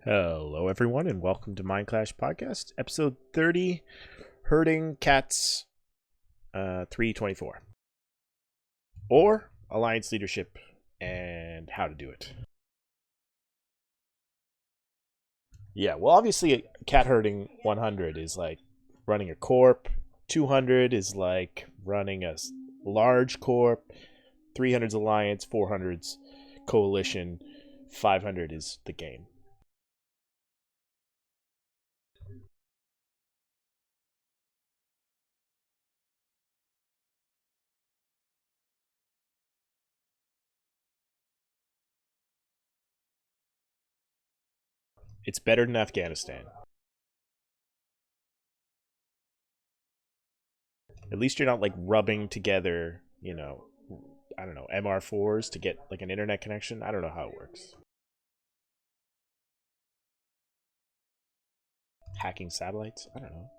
Hello, everyone, and welcome to Mind Clash Podcast, episode 30, Herding Cats 324, or Alliance Leadership and How to Do It. Yeah, well, obviously, cat herding 100 is like running a corp, 200 is like running a large corp, 300's Alliance, 400's Coalition, 500 is the game. It's better than Afghanistan. At least you're not like rubbing together, I don't know, MR4s to get like an internet connection. I don't know how it works. Hacking satellites? I don't know.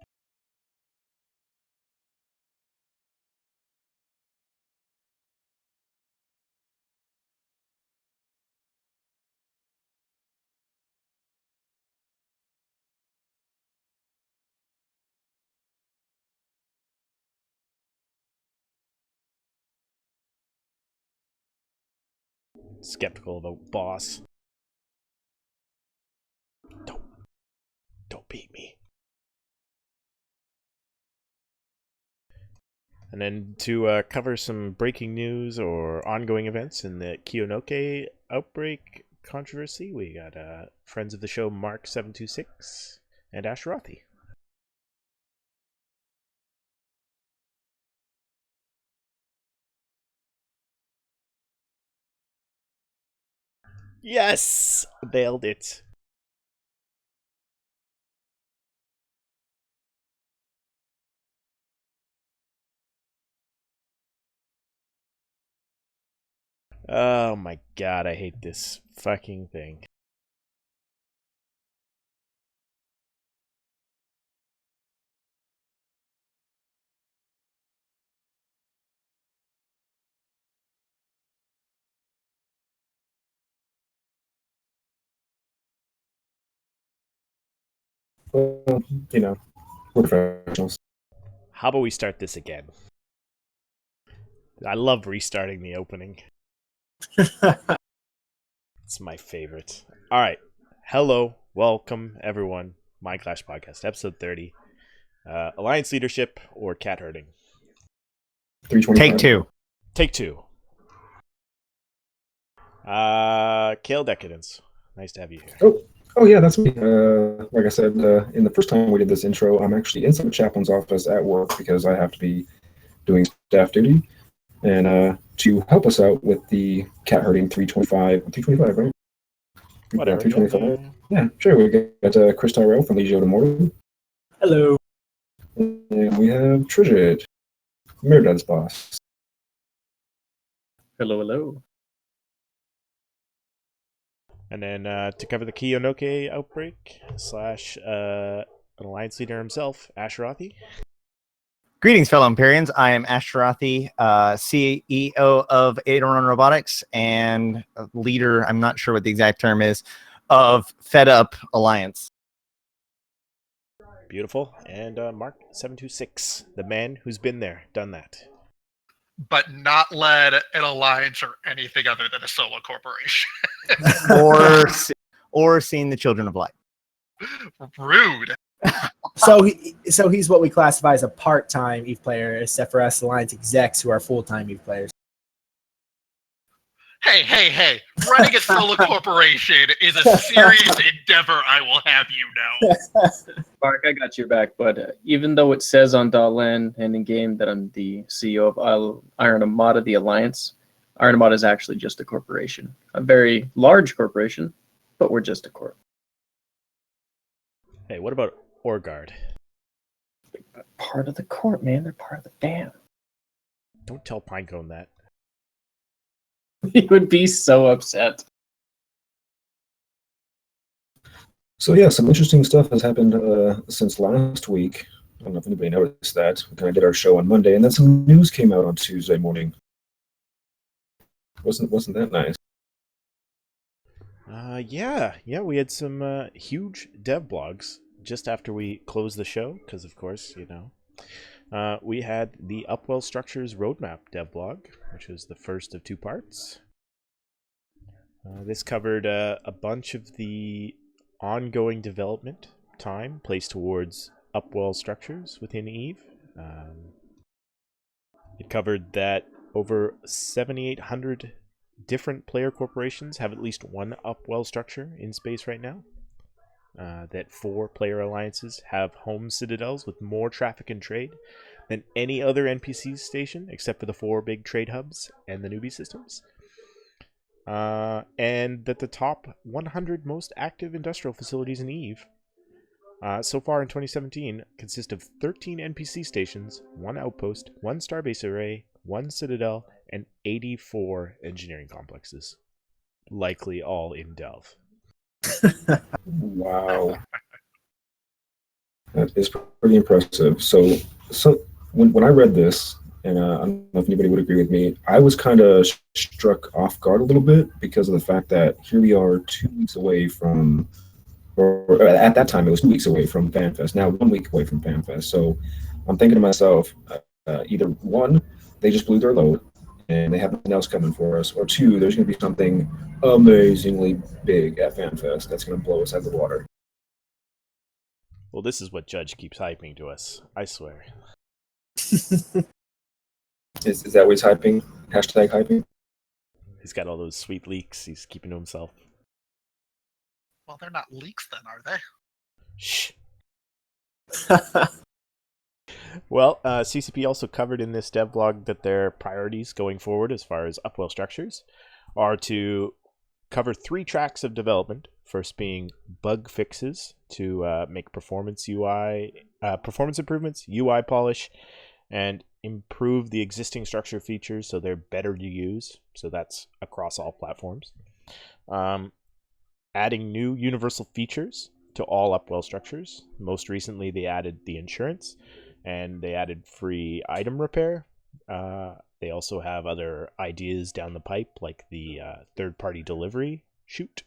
Skeptical of a boss. Don't beat me. And then to cover some breaking news or ongoing events in the Kyonoke Outbreak controversy, we got friends of the show Mark762 and Ashterothi. Yes! Nailed it. Oh my god, I hate this fucking thing. Well, we're professionals. How about we start this again? I love restarting the opening. It's my favorite. All right. Hello. Welcome, everyone. Mind Clash Podcast, episode 30. Alliance Leadership or Cat Herding? 325. Take two. Take two. Kale Decadence. Nice to have you here. Oh yeah, that's me. Like I said, in the first time we did this intro, I'm actually inside the chaplain's office at work because I have to be doing staff duty. And to help us out with the cat herding 325, right? Whatever. 325. Yeah, sure. We got Kris Tyrell from Legio to Morten. Hello. And we have Tridgit, Mirdad's boss. Hello. And then to cover the Kyonoke Outbreak / an Alliance Leader himself, Ashterothi. Greetings, fellow Empyreans. I am Ashterothi, CEO of Iron Robotics and leader, I'm not sure what the exact term is, of Fed Up Alliance. Beautiful. And Mark762, the man who's been there, done that. But not led an alliance or anything other than a solo corporation. or seen the Children of Light. Rude. So he's what we classify as a part-time EVE player, except for us Alliance execs who are full-time EVE players. Hey. Running a solo corporation is a serious endeavor, I will have you know. Mark, I got your back, but even though it says on .lan and in game that I'm the CEO of Iron Armada, the Alliance, Iron Armada is actually just a corporation. A very large corporation, but we're just a corp. Hey, what about Orgard? Part of the corp, man. They're part of the dam. Don't tell Pinecone that. He would be so upset. So yeah, some interesting stuff has happened since last week. I don't know if anybody noticed that. We kind of did our show on Monday, and then some news came out on Tuesday morning. Wasn't that nice? Yeah, we had some huge dev blogs just after we closed the show, because of course, we had the Upwell Structures Roadmap dev blog, which was the first of 2 parts. This covered a bunch of the ongoing development time placed towards Upwell structures within EVE. It covered that over 7,800 different player corporations have at least one Upwell structure in space right now. That 4 player alliances have home citadels with more traffic and trade than any other NPC station except for the 4 big trade hubs and the newbie systems. And that the top 100 most active industrial facilities in EVE so far in 2017 consist of 13 NPC stations, 1 outpost, 1 starbase array, 1 citadel, and 84 engineering complexes. Likely all in Delve. Wow. That is pretty impressive. So when I read this, and I don't know if anybody would agree with me, I was kind of struck off guard a little bit because of the fact that here we are 2 weeks away from, or at that time it was 2 weeks away from FanFest, now 1 week away from FanFest. So I'm thinking to myself, either 1, they just blew their load and they have nothing else coming for us, or 2, there's going to be something amazingly big at FanFest that's going to blow us out of the water. Well, this is what Judge keeps hyping to us, I swear. Is that what he's hyping? Hashtag hyping? He's got all those sweet leaks he's keeping to himself. Well, they're not leaks then, are they? Shh. Well, CCP also covered in this dev blog that their priorities going forward as far as Upwell structures are to cover 3 tracks of development. First being bug fixes to make performance improvements, UI polish, and improve the existing structure features so they're better to use. So that's across all platforms. Adding new universal features to all Upwell structures. Most recently, they added the insurance, and they added free item repair. They also have other ideas down the pipe, like the third-party delivery chute.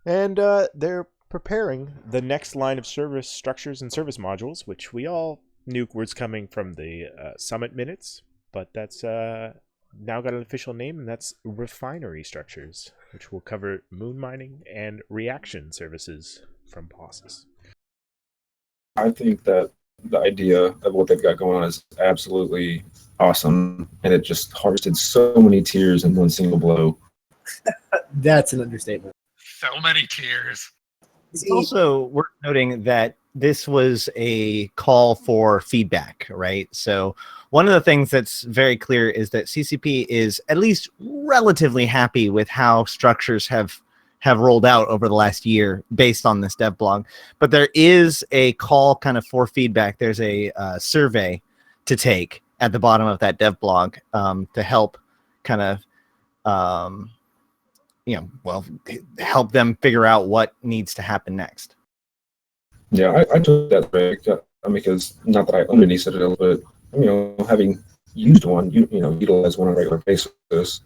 And they're preparing the next line of service structures and service modules, which we all knew was coming from the Summit minutes, but that's now got an official name, and that's refinery structures, which will cover moon mining and reaction services from bosses. I think that the idea of what they've got going on is absolutely awesome, and it just harvested so many tears in one single blow. That's an understatement. So many tears. It's also worth noting that this was a call for feedback, right? So one of the things that's very clear is that CCP is at least relatively happy with how structures have rolled out over the last year based on this dev blog. But there is a call kind of for feedback. There's a survey to take at the bottom of that dev blog to help kind of help them figure out what needs to happen next. Yeah, I took that break. Because not that I own any Citadel, but having used one, utilized one on a regular basis,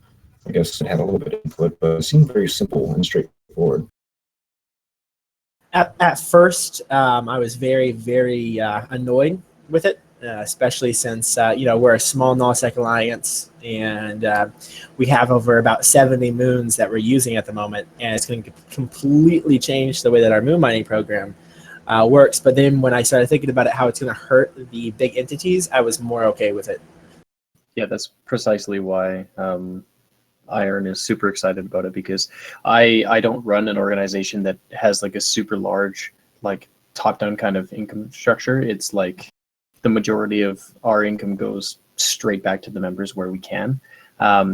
I guess it had a little bit of input, but it seemed very simple and straightforward. At first, I was very, very annoyed with it, especially since we're a small nullsec alliance, and we have over about 70 moons that we're using at the moment, and it's going to completely change the way that our moon mining program works. But then when I started thinking about it, how it's going to hurt the big entities, I was more okay with it. Yeah, that's precisely why Iron is super excited about it, because I don't run an organization that has like a super large like top-down kind of income structure. It's like the majority of our income goes straight back to the members where we can.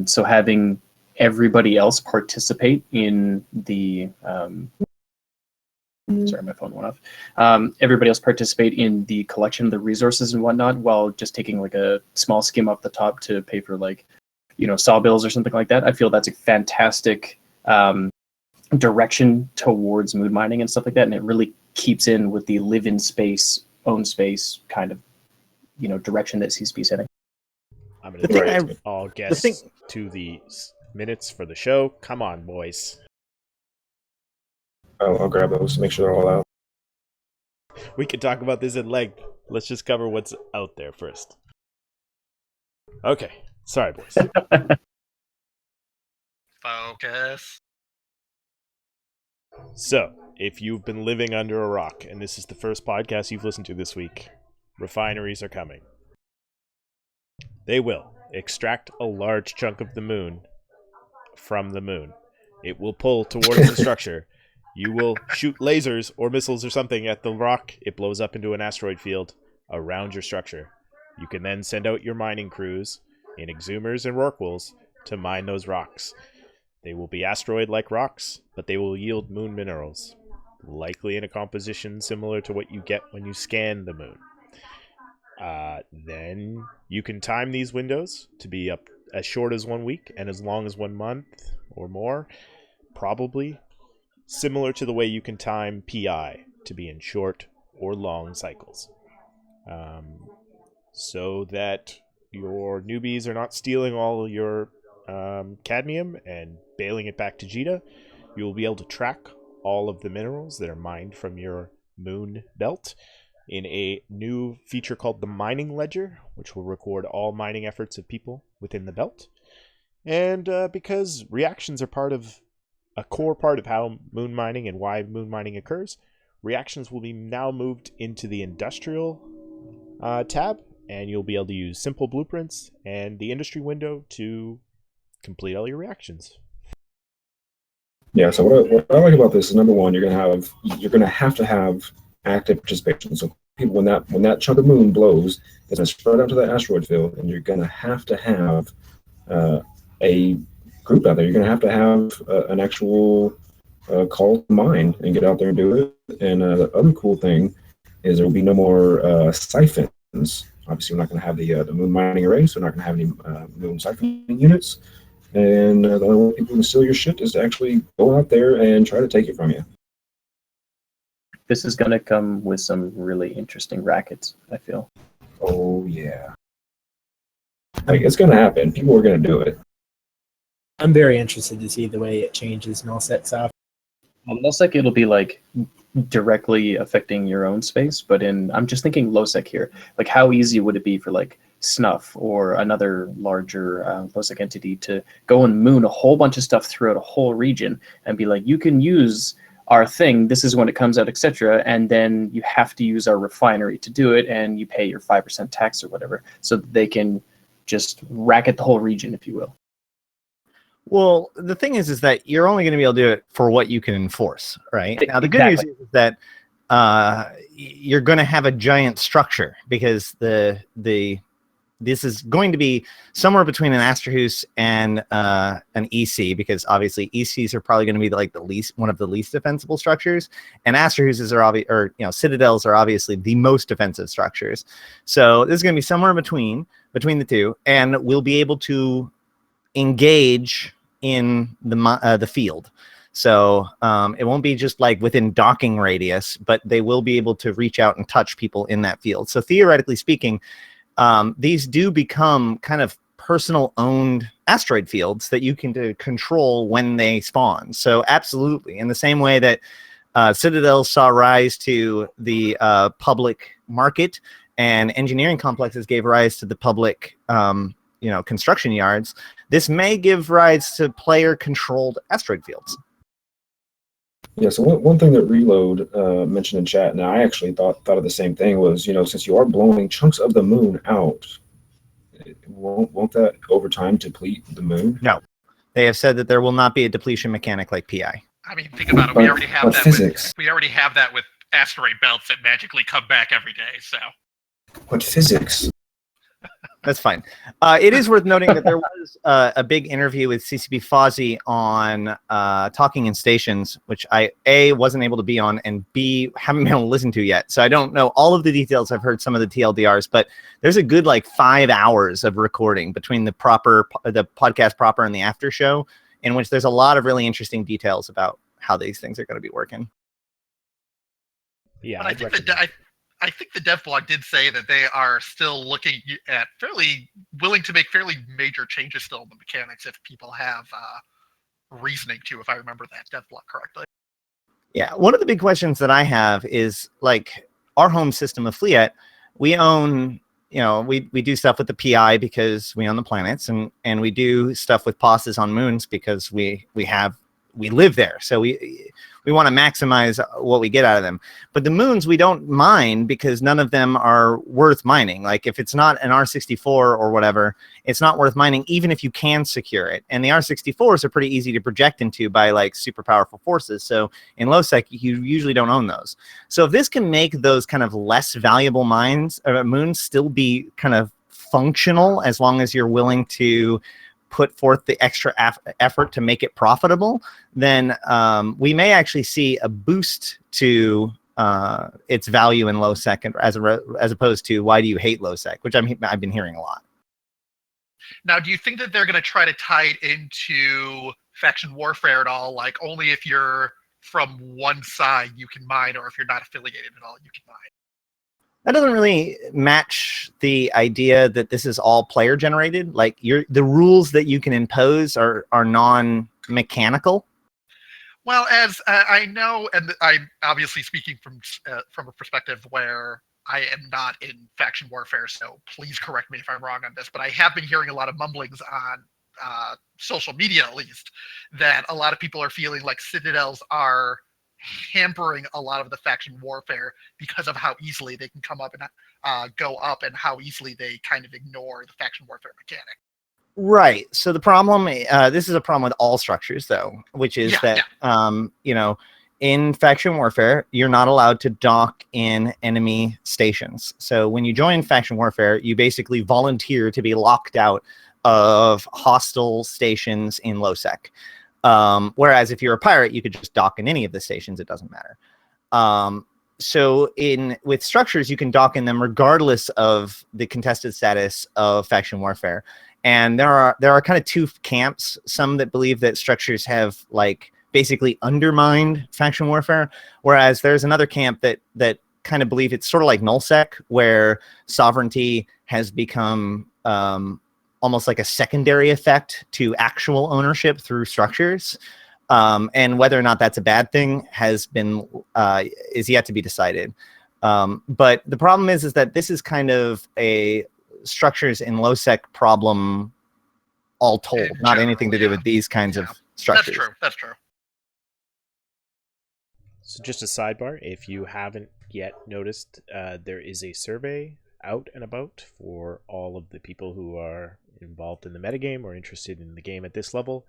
So having everybody else participate in the sorry, my phone went off. Everybody else participate in the collection of the resources and whatnot, while just taking like a small skim off the top to pay for like, saw bills or something like that. I feel that's a fantastic direction towards moon mining and stuff like that, and it really keeps in with the live in space, own space kind of direction that CCP is heading. I'm going to direct all guests to the minutes for the show. Come on, boys. I'll grab those, make sure they're all out. We could talk about this at length. Let's just cover what's out there first. Okay. Sorry, boys. Focus. So, if you've been living under a rock and this is the first podcast you've listened to this week, refineries are coming. They will extract a large chunk of the moon from the moon. It will pull towards the structure. You will shoot lasers or missiles or something at the rock. It blows up into an asteroid field around your structure. You can then send out your mining crews in exhumers and rorquals to mine those rocks. They will be asteroid-like rocks, but they will yield moon minerals, likely in a composition similar to what you get when you scan the moon. Then you can time these windows to be up as short as 1 week and as long as 1 month or more, probably similar to the way you can time PI to be in short or long cycles. So that your newbies are not stealing all your cadmium and bailing it back to Jita. You will be able to track all of the minerals that are mined from your moon belt in a new feature called the Mining Ledger, which will record all mining efforts of people within the belt. And because reactions are a core part of how moon mining and why moon mining occurs, reactions will be now moved into the industrial tab, and you'll be able to use simple blueprints and the industry window to complete all your reactions. Yeah. So what I like about this is, number one, you're gonna have to have active participation. So people, when that chunk of moon blows, it's gonna spread out to the asteroid field, and you're gonna have a group out there. You're gonna have an actual call to mine and get out there and do it. And the other cool thing is there will be no more siphons. Obviously, we're not going to have the moon mining array, so we're not going to have any moon siphon units. And the only way people can steal your shit is to actually go out there and try to take it from you. This is going to come with some really interesting rackets, I feel. Oh, yeah. Like, it's going to happen. People are going to do it. I'm very interested to see the way it changes nullsec off. Almost like it'll be like directly affecting your own space, but I'm just thinking low-sec here. Like, how easy would it be for like Snuff or another larger low-sec entity to go and moon a whole bunch of stuff throughout a whole region and be like, you can use our thing, this is when it comes out, etc., and then you have to use our refinery to do it, and you pay your 5% tax or whatever, so that they can just racket the whole region, if you will. Well, the thing is that you're only going to be able to do it for what you can enforce, right? Now, the good news is that you're going to have a giant structure, because this is going to be somewhere between an Ashterothi and an EC, because obviously ECs are probably going to be like one of the least defensible structures, and Ashterothis are citadels are obviously the most defensive structures. So this is going to be somewhere between the two, and we'll be able to engage in the field. So it won't be just like within docking radius, but they will be able to reach out and touch people in that field. So theoretically speaking, these do become kind of personal owned asteroid fields that you can control when they spawn. So absolutely, in the same way that citadels saw rise to the public market and engineering complexes gave rise to the public construction yards, this may give rise to player-controlled asteroid fields. Yeah, so one thing that Reload mentioned in chat, and I actually thought of the same thing, was, since you are blowing chunks of the moon out, won't that over time deplete the moon? No. They have said that there will not be a depletion mechanic like PI. I mean, think about it. We already have that physics. We already have that with asteroid belts that magically come back every day, so. What physics? That's fine. It is worth noting that there was a big interview with CCP Fozzie on Talking in Stations, which I, A, wasn't able to be on, and B, haven't been able to listen to yet. So I don't know all of the details. I've heard some of the TLDRs, but there's a good 5 hours of recording between the podcast proper and the after show, in which there's a lot of really interesting details about how these things are going to be working. Yeah, I I think the dev blog did say that they are still looking at willing to make fairly major changes still in the mechanics if people have reasoning to, if I remember that dev blog correctly. Yeah, one of the big questions that I have is like our home system of Fleet. We own, we do stuff with the PI because we own the planets, and we do stuff with posses on moons because we live there. So we want to maximize what we get out of them. But the moons we don't mine because none of them are worth mining. Like if it's not an R64 or whatever, it's not worth mining even if you can secure it. And the R64s are pretty easy to project into by like super powerful forces. So in low sec, you usually don't own those. So if this can make those kind of less valuable moons still be kind of functional as long as you're willing to put forth the extra effort to make it profitable, then we may actually see a boost to its value in low sec as opposed to why do you hate low sec, which I've been hearing a lot. Now, do you think that they're going to try to tie it into faction warfare at all? Like only if you're from one side you can mine, or if you're not affiliated at all you can mine? That doesn't really match the idea that this is all player generated. Like the rules that you can impose are non-mechanical. Well, as I know, and I'm obviously speaking from a perspective where I am not in faction warfare, so please correct me if I'm wrong on this, but I have been hearing a lot of mumblings on social media, at least, that a lot of people are feeling like Citadels are hampering a lot of the faction warfare because of how easily they can come up and go up, and how easily they kind of ignore the faction warfare mechanic. Right. So the problem, this is a problem with all structures, though, which is in faction warfare, you're not allowed to dock in enemy stations. So when you join faction warfare, you basically volunteer to be locked out of hostile stations in low sec. Whereas if you're a pirate, you could just dock in any of the stations. It doesn't matter. So with structures, you can dock in them regardless of the contested status of faction warfare. And there are kind of two camps. Some that believe that structures have like basically undermined faction warfare, whereas there's another camp that kind of believe it's sort of like nullsec, where sovereignty has become almost like a secondary effect to actual ownership through structures. And whether or not that's a bad thing is yet to be decided. But the problem is that this is kind of a structures in low sec problem all told, not anything to do with these kinds of structures. That's true. So just a sidebar, if you haven't yet noticed, there is a survey out and about for all of the people who are involved in the metagame or interested in the game at this level.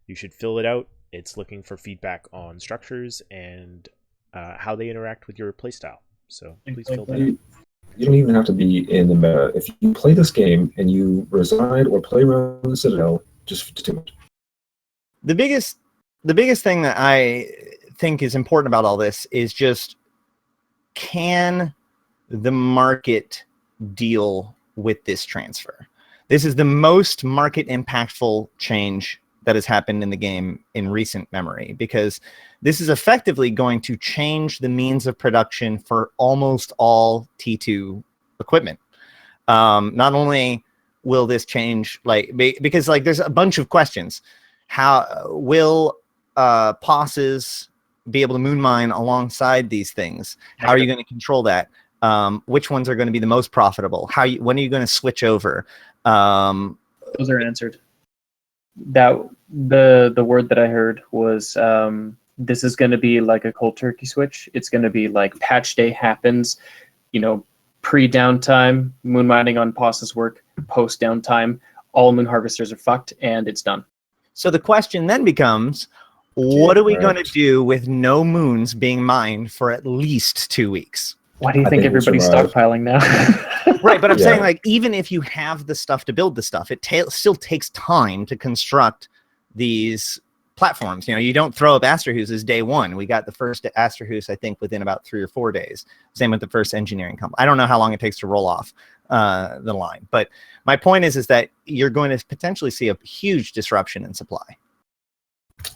You should fill it out. It's looking for feedback on structures and how they interact with your playstyle. So please fill that out. You don't even have to be in the meta. If you play this game and you reside or play around the Citadel, just do it. The biggest thing that I think is important about all this is just, can the market deal with this transfer? This is the most market impactful change that has happened in the game in recent memory, because this is effectively going to change the means of production for almost all T2 equipment. Not only will this change, because there's a bunch of questions. How will posses be able to moon mine alongside these things? How are you going to control that? Which ones are going to be the most profitable? When are you going to switch over? Those are answered. The word that I heard was this is going to be like a cold turkey switch. It's going to be like patch day happens, pre-downtime, moon mining on posses work, post-downtime, all moon harvesters are fucked, and it's done. So the question then becomes, what are we going to do with no moons being mined for at least 2 weeks? Why do you think everybody's stockpiling now? Right, but I'm saying, even if you have the stuff to build the stuff, it still takes time to construct these platforms. You don't throw up Astrohuses day one. We got the first Astrohus, I think, within about 3 or 4 days. Same with the first engineering company. I don't know how long it takes to roll off the line. But my point is that you're going to potentially see a huge disruption in supply.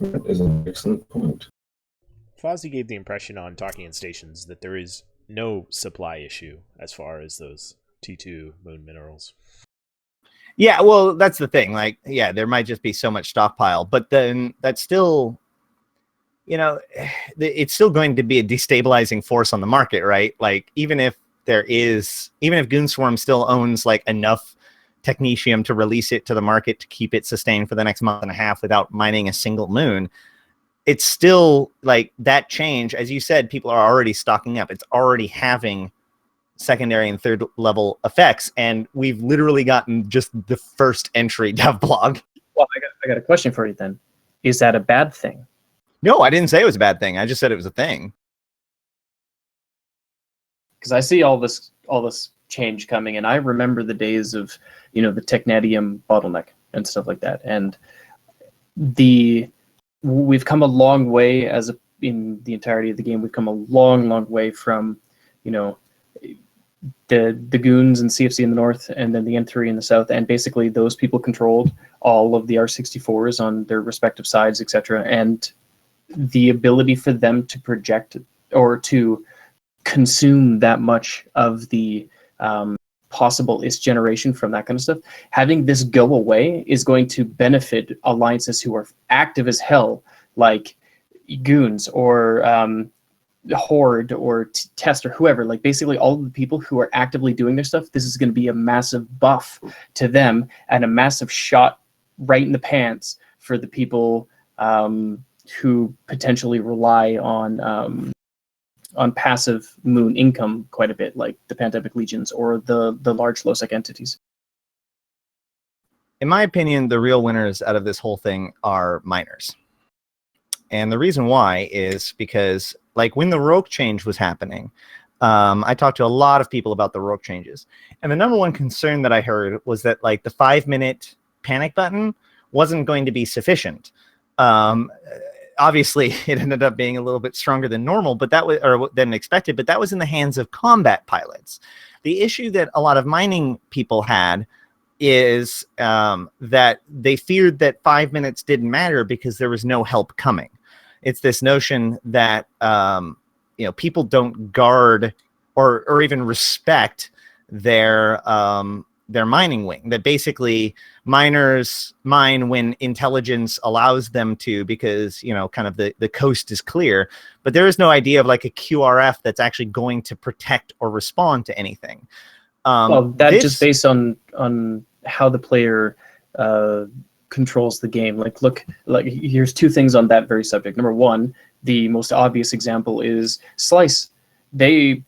That is an excellent point. Fozzie gave the impression on Talking in Stations that there is no supply issue as far as those T2 moon minerals. Yeah, well, that's the thing. Like, yeah, there might just be so much stockpile, but then that's still, it's still going to be a destabilizing force on the market, right? Like, even if Goonswarm still owns like enough technetium to release it to the market to keep it sustained for the next month and a half without mining a single moon, it's still like that change. As you said, people are already stocking up. It's already having secondary and third level effects, and we've literally gotten just the first entry dev blog. Well, I got a question for you then. Is that a bad thing? No, I didn't say it was a bad thing. I just said it was a thing. Because I see all this change coming, and I remember the days of the technetium bottleneck and stuff like that, and we've come a long way in the entirety of the game. We've come a long way from the goons and CFC in the north, and then the M3 in the south, and basically those people controlled all of the R64s on their respective sides, etc. And the ability for them to project or to consume that much of the possible is generation from that kind of stuff. Having this go away is going to benefit alliances who are active as hell, like goons or Horde or Test or whoever. Like basically all of the people who are actively doing their stuff, this is going to be a massive buff to them and a massive shot right in the pants for the people who potentially rely on passive moon income quite a bit, like the Pandemic Legions or the large low-sec entities. In my opinion, the real winners out of this whole thing are miners. And the reason why is because, like, when the rogue change was happening, I talked to a lot of people about the rogue changes. And the number one concern that I heard was that, like, the 5-minute panic button wasn't going to be sufficient. Obviously, it ended up being a little bit stronger than normal, but that was, or than expected, but that was in the hands of combat pilots. The issue that a lot of mining people had is that they feared that 5 minutes didn't matter because there was no help coming. It's this notion that people don't guard or even respect their mining wing. That basically miners mine when intelligence allows them to, because kind of the coast is clear, but there is no idea of like a QRF that's actually going to protect or respond to anything. Well, that's just based on how the player controls the game. Like here's two things on that very subject. Number one, the most obvious example is Slice. They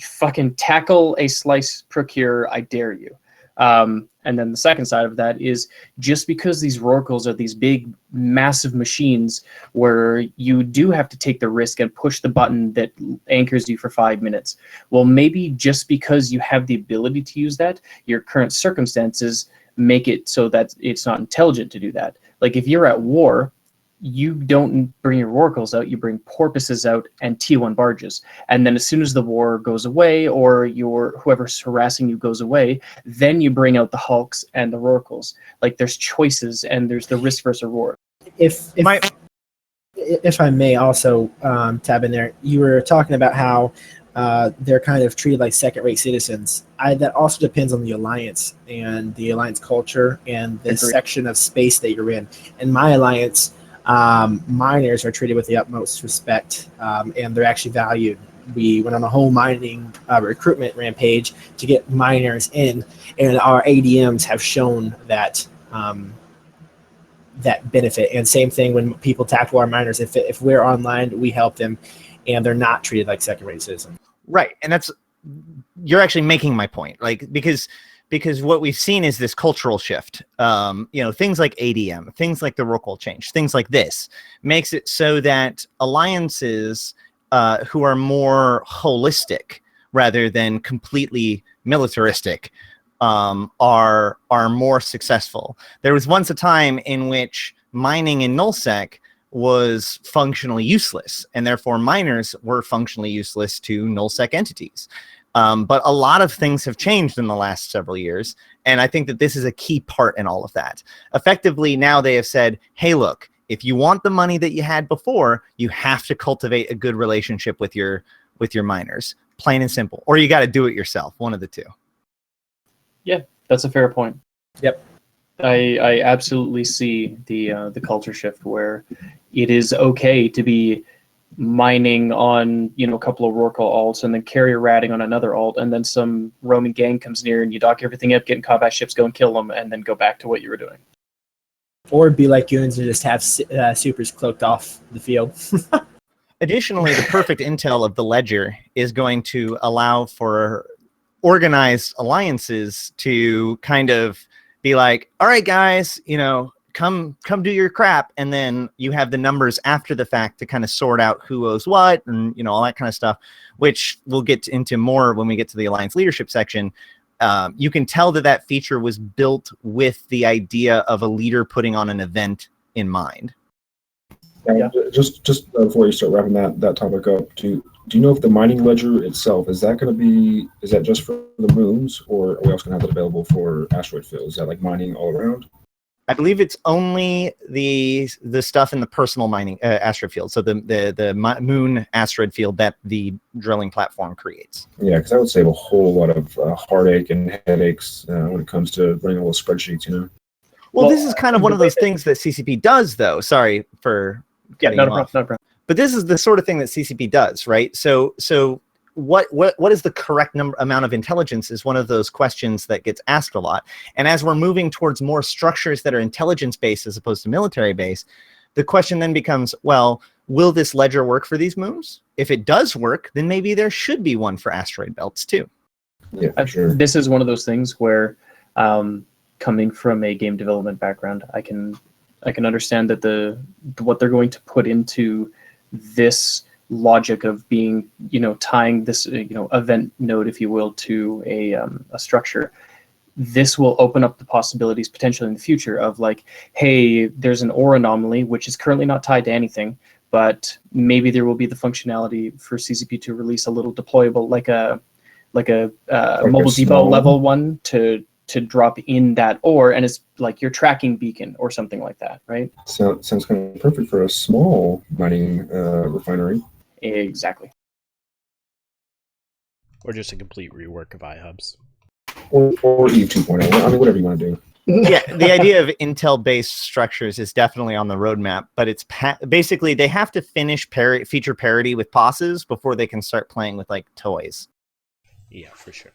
fucking tackle a Slice procure, I dare you. And then the second side of that is, just because these Rorquals are these big, massive machines where you do have to take the risk and push the button that anchors you for 5 minutes. Well, maybe just because you have the ability to use that, your current circumstances make it so that it's not intelligent to do that. Like if you're at war, you don't bring your Rorquals out, you bring porpoises out and T1 barges. And then as soon as the war goes away, or whoever's harassing you goes away, then you bring out the Hulks and the Rorquals. Like there's choices and there's the risk versus reward. If I may also tab in there, you were talking about how they're kind of treated like second-rate citizens. That also depends on the alliance and the alliance culture and the section of space that you're in. In my alliance, miners are treated with the utmost respect, and they're actually valued. We went on a whole mining recruitment rampage to get miners in, and our ADMs have shown that that benefit. And same thing when people tackle our miners. If we're online, we help them, and they're not treated like second-rate citizens. Right, and you're actually making my point, like because what we've seen is this cultural shift. Things like ADM, things like the Rorqual change, things like this makes it so that alliances who are more holistic rather than completely militaristic are more successful. There was once a time in which mining in nullsec was functionally useless, and therefore miners were functionally useless to nullsec entities. But a lot of things have changed in the last several years, and I think that this is a key part in all of that. Effectively, now they have said, hey, look, if you want the money that you had before, you have to cultivate a good relationship with your with your miners, plain and simple, or you got to do it yourself. One of the two. Yeah, that's a fair point. Yep. I absolutely see the culture shift where it is okay to be mining on a couple of Rorqual alts and then carrier ratting on another alt, and then some Roman gang comes near and you dock everything up, get in combat ships, go and kill them, and then go back to what you were doing. Or be like goons and just have supers cloaked off the field. Additionally, the perfect intel of the ledger is going to allow for organized alliances to kind of be like, all right, guys, come do your crap, and then you have the numbers after the fact to kind of sort out who owes what, and all that kind of stuff, which we'll get into more when we get to the alliance leadership section. You can tell that feature was built with the idea of a leader putting on an event in mind. Yeah. Just before you start wrapping that topic up, do you know if the mining ledger itself is that just for the moons, or are we also going to have it available for asteroid fields? Is that like mining all around? I believe it's only the stuff in the personal mining asteroid field, so the moon asteroid field that the drilling platform creates. Yeah, because that would save a whole lot of heartache and headaches when it comes to running all those spreadsheets. Well, this is kind of one of those things that CCP does, though. Sorry for cutting you off. No problem. But this is the sort of thing that CCP does, right? So what is the correct amount of intelligence is one of those questions that gets asked a lot. And as we're moving towards more structures that are intelligence-based as opposed to military-based, the question then becomes, well, will this ledger work for these moons? If it does work, then maybe there should be one for asteroid belts too. Yeah, for sure. This is one of those things where, coming from a game development background, I can understand that what they're going to put into this logic of being, tying this, event node, if you will, to a structure. This will open up the possibilities potentially in the future of like, hey, there's an ore anomaly, which is currently not tied to anything, but maybe there will be the functionality for CCP to release a little deployable, like a mobile depot level one to drop in that ore, and it's like your tracking beacon or something like that, right? Sounds kind of perfect for a small mining refinery. Exactly. Or just a complete rework of iHubs. Or Eve 2.0. I mean, whatever you want to do. Yeah, the idea of Intel-based structures is definitely on the roadmap, but it's basically they have to finish feature parity with POSs before they can start playing with like toys. Yeah, for sure.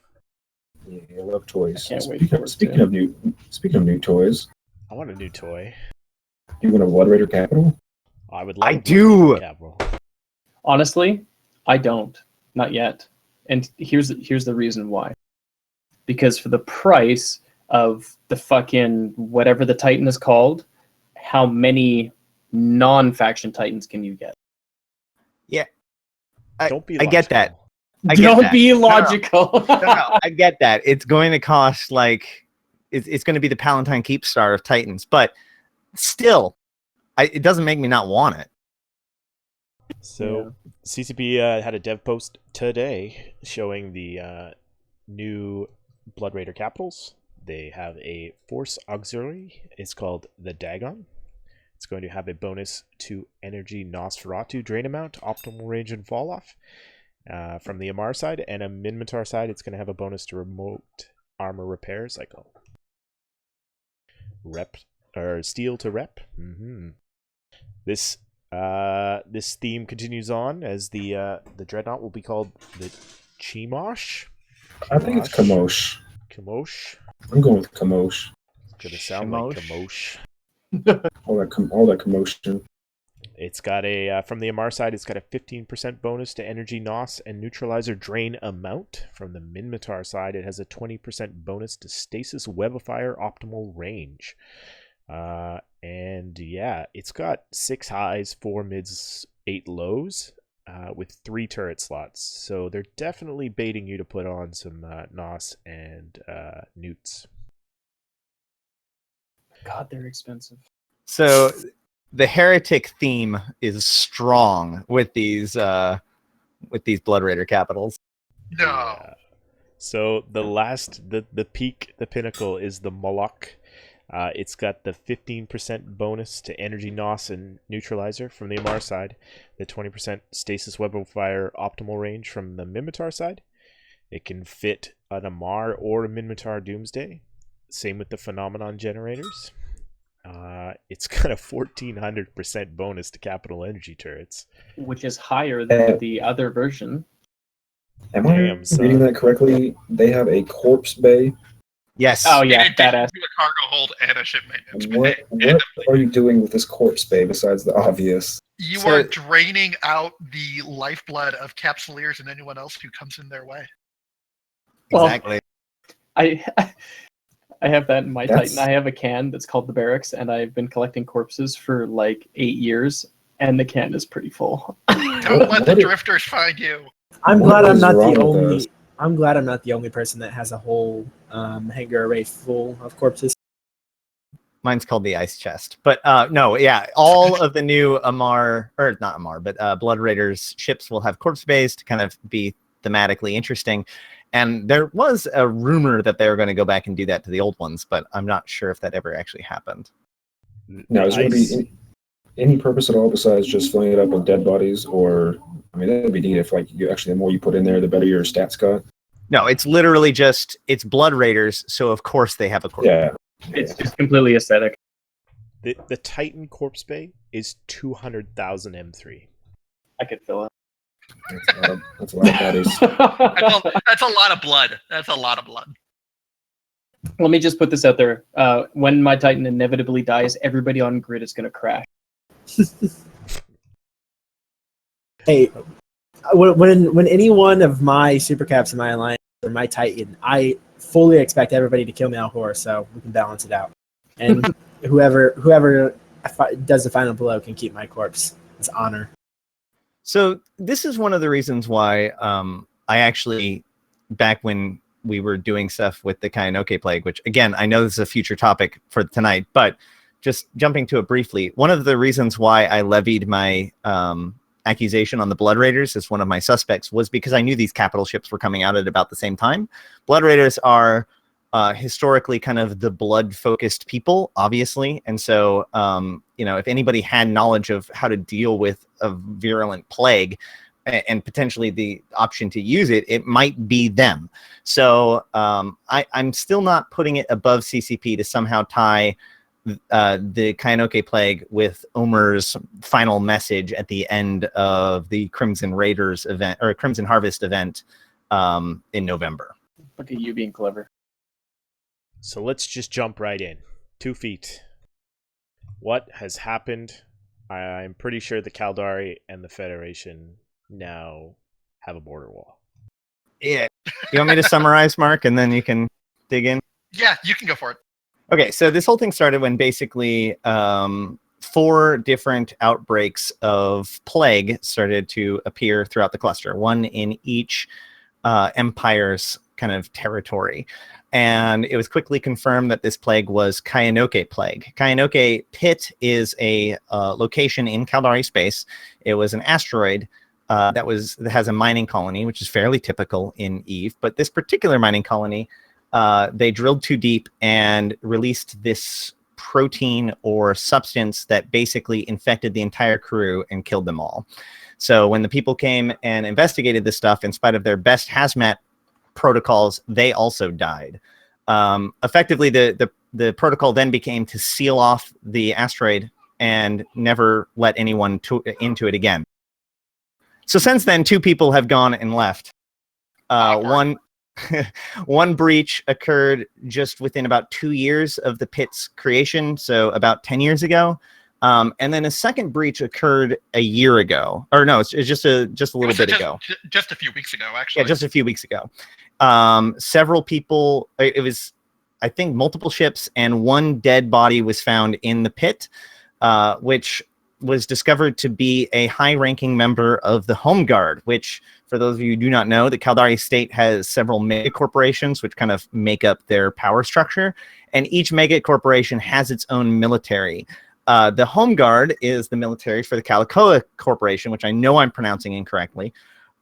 Yeah, I love toys. I can't wait for it Speaking of new toys, I want a new toy. you want a Blood Raider Capital? I would like. I do. Capital. Honestly, I don't. Not yet. And here's the reason why. Because for the price of the fucking whatever the Titan is called, how many non-faction Titans can you get? Yeah. Don't be. I get that. logical. I get Don't that. be logical. No, I get that. It's going to cost like it's going to be the Palatine Keep Star of Titans, but still, it doesn't make me not want it. So CCP had a dev post today showing the new Blood Raider capitals. They have a force auxiliary. It's called the Dagon. It's going to have a bonus to energy Nosferatu drain amount, optimal range and fall off. From the Amar side, and a Minmatar side, it's going to have a bonus to remote armor repairs, like rep or steel to rep. This theme continues on as the dreadnought will be called the Chemosh. I think it's Kamosh. Kamosh. I'm going with Kamosh. It's gonna sound like Kamosh. All that commotion. It's got from the Amar side, it's got a 15% bonus to energy NOS and neutralizer drain amount. From the Minmatar side, it has a 20% bonus to stasis web of fire optimal range. And yeah, it's got 6 highs, 4 mids, 8 lows, with 3 turret slots. So they're definitely baiting you to put on some NOS and newts. God, they're expensive. So the heretic theme is strong with these Blood Raider capitals. No. Yeah. So the last, the peak, the pinnacle is the Moloch. It's got the 15% bonus to energy NOS and neutralizer from the Amar side, the 20% stasis web of fire optimal range from the Minmatar side. It can fit an Amar or a Minmatar Doomsday. Same with the phenomenon generators. It's got a 1400% bonus to capital energy turrets, which is higher than the other version. Am I reading that correctly? They have a corpse bay. Yes. Oh yeah, In addition badass. to a cargo hold and a ship maintenance What bay. are you doing with this corpse bay besides the obvious? You So- are draining out the lifeblood of Capsuleers and anyone else who comes in their way. Well, Exactly. I have that in my That's- Titan. I have a can that's called the Barracks, and I've been collecting corpses for like 8 years, and the can is pretty full. Don't let the drifters find you. I'm What glad I'm is not wrong the with only. us? I'm glad I'm not the only person that has a whole hangar array full of corpses. Mine's called the Ice Chest. But no, yeah, all of the new Amar, or not Amar, but Blood Raiders ships will have corpse bays to kind of be thematically interesting. And there was a rumor that they were going to go back and do that to the old ones, but I'm not sure if that ever actually happened. Now, is there going to be any purpose at all besides just filling it up with dead bodies? Or, I mean, that would be neat if, like, you actually, the more you put in there, the better your stats got. No, it's literally just, it's Blood Raiders, so of course they have a corpse. Yeah. It's just completely aesthetic. The Titan corpse bay is 200,000 M3. I could fill it. That's a lot of bodies. That's a lot of blood. That's a lot of blood. Let me just put this out there. When my Titan inevitably dies, everybody on grid is going to crash. Hey, when any one of my super caps in my alliance or my Titan, I fully expect everybody to kill Malhor, so we can balance it out. And whoever does the final blow can keep my corpse. It's honor. So this is one of the reasons why I actually, back when we were doing stuff with the Kyonoke Plague, which again, I know this is a future topic for tonight, but just jumping to it briefly, one of the reasons why I levied my accusation on the Blood Raiders as one of my suspects was because I knew these capital ships were coming out at about the same time. Blood Raiders are historically kind of the blood-focused people, obviously, and so if anybody had knowledge of how to deal with a virulent plague and potentially the option to use it, it might be them. So I'm still not putting it above CCP to somehow tie the Kyonoke Plague with Omer's final message at the end of the Crimson Raiders event or Crimson Harvest event in November. Look at you being clever. So let's just jump right in. 2 feet. What has happened? I'm pretty sure the Caldari and the Federation now have a border wall. Yeah. You want me to summarize, Mark, and then you can dig in? Yeah, you can go for it. Okay, so this whole thing started when basically 4 different outbreaks of plague started to appear throughout the cluster, one in each empire's kind of territory. And it was quickly confirmed that this plague was Kyonoke Plague. Kyonoke Pit is a location in Caldari space. It was an asteroid that has a mining colony, which is fairly typical in EVE. But this particular mining colony, they drilled too deep and released this protein or substance that basically infected the entire crew and killed them all. So when the people came and investigated this stuff, in spite of their best hazmat protocols, they also died. Effectively, the protocol then became to seal off the asteroid and never let anyone into it again. So since then, 2 people have gone and left. One breach occurred just within about 2 years of the pit's creation, so about 10 years ago. And then a second breach occurred a year ago. Or no, it's just a little bit ago. Just a few weeks ago, actually. Yeah, just a few weeks ago. Several people, it was, I think, multiple ships, and 1 dead body was found in the pit, which was discovered to be a high-ranking member of the Home Guard, which, for those of you who do not know, the Caldari state has several mega corporations which kind of make up their power structure, and each mega corporation has its own military. The Home Guard is the military for the Calicoa Corporation, which I know I'm pronouncing incorrectly.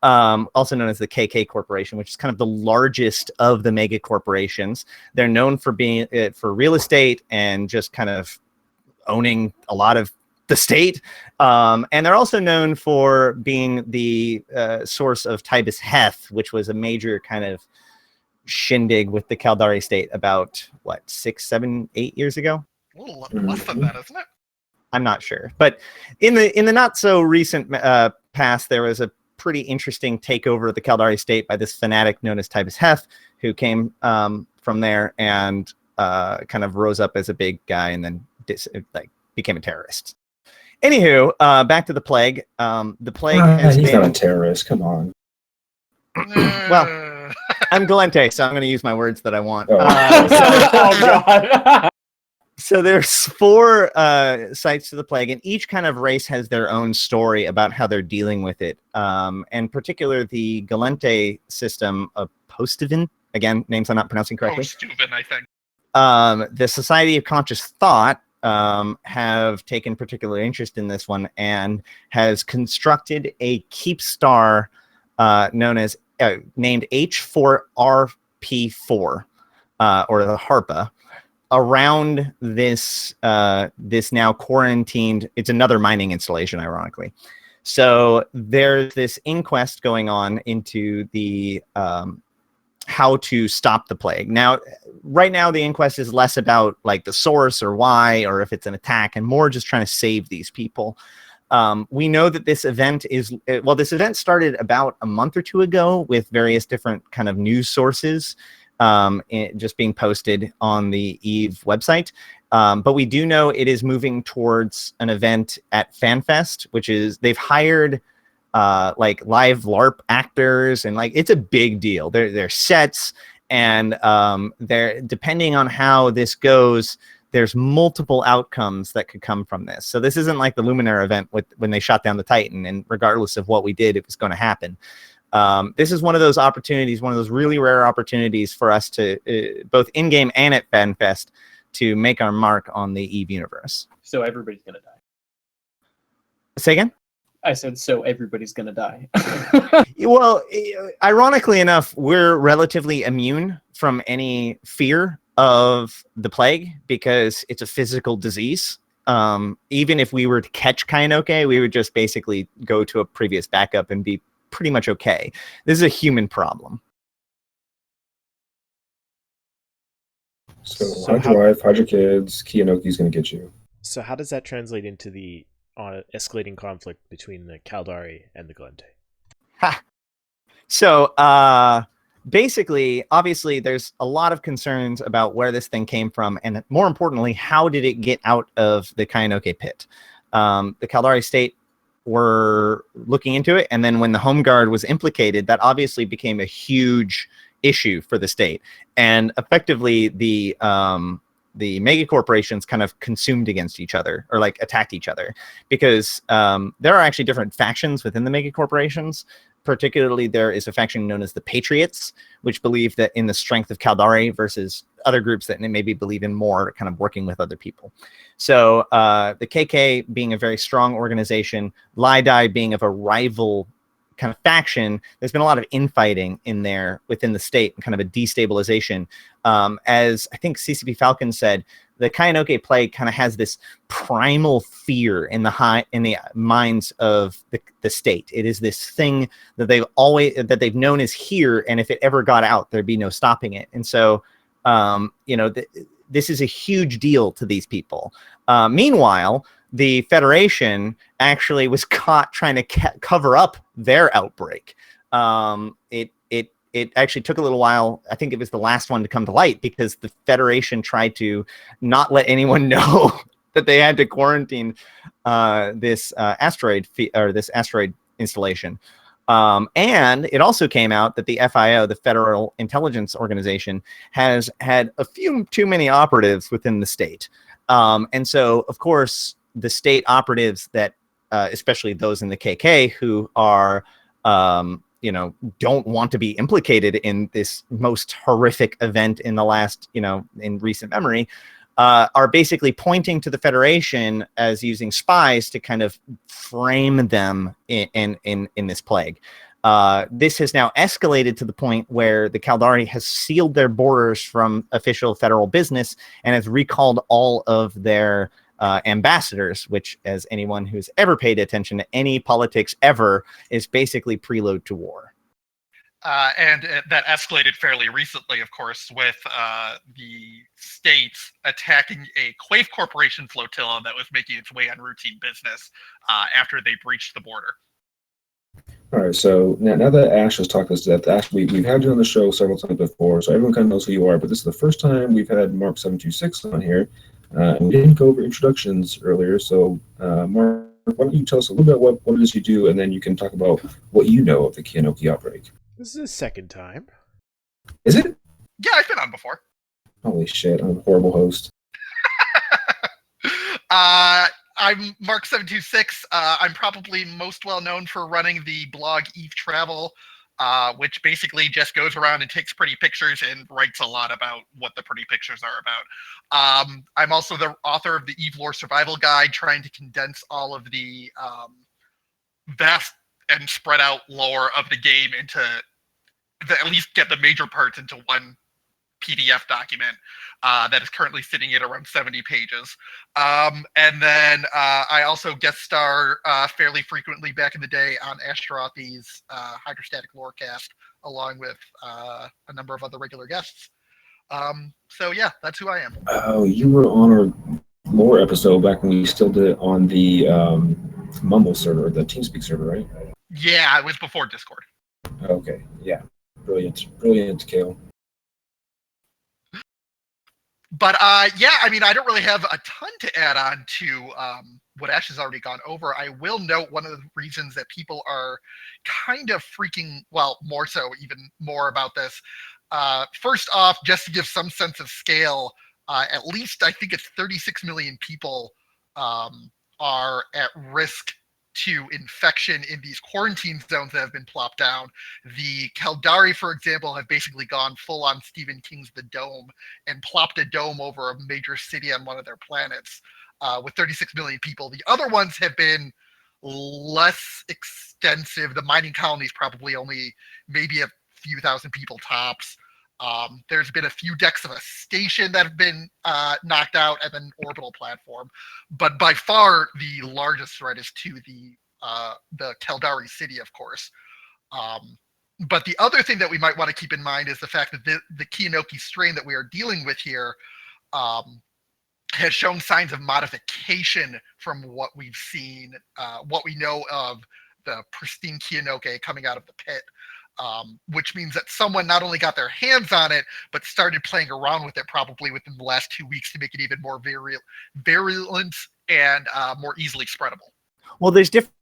also known as the KK Corporation, which is kind of the largest of the mega corporations. They're known for being for real estate and just kind of owning a lot of the state. And they're also known for being the source of Tybus Heth, which was a major kind of shindig with the Caldari state about, 6, 7, 8 years ago? A little less than that, isn't it? I'm not sure. But in the not so recent past, there was a pretty interesting takeover of the Caldari state by this fanatic known as Tybus Heth, who came from there and kind of rose up as a big guy and then became a terrorist. Anywho, back to the plague. The plague has he's been... not a terrorist. Come on. Well, I'm Galente, so I'm going to use my words that I want. Oh. Oh god. So there's 4 sites to the plague, and each kind of race has their own story about how they're dealing with it. And in particular, the Galente system of Postivin, again, names I'm not pronouncing correctly. Steuben, I think. The Society of Conscious Thought have taken particular interest in this one and has constructed a keep star known as named H4RP4 or the Harpa around this this now quarantined. It's another mining installation, ironically. So there's this inquest going on into the how to stop the plague. Now, right now, the inquest is less about like the source or why or if it's an attack, and more just trying to save these people. We know that this event this event started about a month or 2 ago with various different kind of news sources just being posted on the EVE website. But we do know it is moving towards an event at FanFest, which is they've hired like live LARP actors, and like it's a big deal. They're sets, and they're depending on how this goes, there's multiple outcomes that could come from this. So this isn't like the Luminaire event when they shot down the Titan, and regardless of what we did, it was going to happen. This is one of those opportunities, one of those really rare opportunities for us to, both in-game and at FanFest, to make our mark on the EVE universe. So everybody's gonna die. Say again? I said, so everybody's gonna die. Well, ironically enough, we're relatively immune from any fear of the plague because it's a physical disease. Even if we were to catch Kyonoke, we would just basically go to a previous backup and be pretty much okay. This is a human problem. So hide your wife, hide your kids. Kyonoke's going to get you. So how does that translate into the escalating conflict between the Caldari and the Galente? So basically, obviously, there's a lot of concerns about where this thing came from, and more importantly, how did it get out of the Kyonoke pit? The Caldari state were looking into it, and then when the Home Guard was implicated, that obviously became a huge issue for the state, and effectively the mega corporations kind of consumed against each other, or like attacked each other, because there are actually different factions within the mega corporations. Particularly, there is a faction known as the Patriots, which believe that in the strength of Caldari versus other groups that maybe believe in more kind of working with other people. So the KK being a very strong organization, Lidai being of a rival kind of faction, there's been a lot of infighting in there within the state and kind of a destabilization. As I think CCP Falcon said, the Kyonoke plague kind of has this primal fear in the minds of the state. It is this thing that they've known is here, and if it ever got out, there'd be no stopping it. And so, this is a huge deal to these people. Meanwhile, the Federation actually was caught trying to cover up their outbreak. It actually took a little while. I think it was the last one to come to light because the Federation tried to not let anyone know that they had to quarantine this asteroid installation. And it also came out that the FIO, the Federal Intelligence Organization, has had a few too many operatives within the state. And so, of course, the state operatives that, especially those in the KK who are, don't want to be implicated in this most horrific event in the last, in recent memory, are basically pointing to the Federation as using spies to kind of frame them in this plague. This has now escalated to the point where the Caldari has sealed their borders from official federal business and has recalled all of their ambassadors, which, as anyone who's ever paid attention to any politics ever, is basically prelude to war. And that escalated fairly recently, of course, with the states attacking a Quaife Corporation flotilla that was making its way on routine business after they breached the border. All right, so now that Ash has talked us to death, Ash, we've had you on the show several times before, so everyone kind of knows who you are, but this is the first time we've had Mark762 on here, and we didn't go over introductions earlier, so Mark, why don't you tell us a little bit what it is you do, and then you can talk about what you know of the Kyonoke Outbreak. This is the second time. Is it? Yeah, I've been on before. Holy shit, I'm a horrible host. I'm Mark762. I'm probably most well known for running the blog Eve Travel, which basically just goes around and takes pretty pictures and writes a lot about what the pretty pictures are about. I'm also the author of the Eve Lore Survival Guide, trying to condense all of the vast and spread out lore of the game into at least get the major parts into one PDF document that is currently sitting at around 70 pages. And then I also guest star fairly frequently back in the day on Ashterothi's Hydrostatic Lorecast, along with a number of other regular guests. So yeah, that's who I am. Oh, you were on our lore episode back when we still did it on the Mumble server, the TeamSpeak server, right? Yeah, it was before Discord. Okay, yeah. Brilliant, Kale. But yeah, I mean, I don't really have a ton to add on to what Ash has already gone over. I will note one of the reasons that people are kind of freaking, well, more so, even more about this. First off, just to give some sense of scale, at least I think it's 36 million people are at risk to infection in these quarantine zones that have been plopped down. The Caldari, for example, have basically gone full on Stephen King's The Dome and plopped a dome over a major city on one of their planets with 36 million people. The other ones have been less extensive. The mining colonies probably only maybe a few thousand people tops. There's been a few decks of a station that have been knocked out, and then orbital platform. But by far the largest threat is to the Caldari city, of course. But the other thing that we might want to keep in mind is the fact that the Kyonoke strain that we are dealing with here has shown signs of modification from what we've seen, what we know of the pristine Kyonoke coming out of the pit. Which means that someone not only got their hands on it, but started playing around with it probably within the last 2 weeks to make it even more virulent and more easily spreadable. Well, there's difference,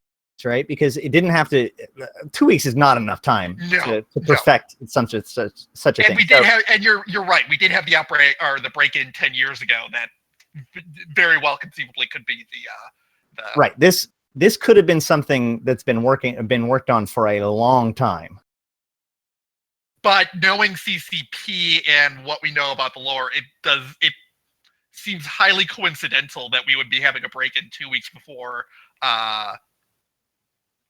right? Because it didn't have to. 2 weeks is not enough time to perfect such a thing. And we did have, and you're right. We did have the outbreak or the break-in 10 years ago that very well conceivably could be the right. This could have been something that's been worked on for a long time. But knowing CCP and what we know about the lore, it seems highly coincidental that we would be having a break-in 2 weeks before all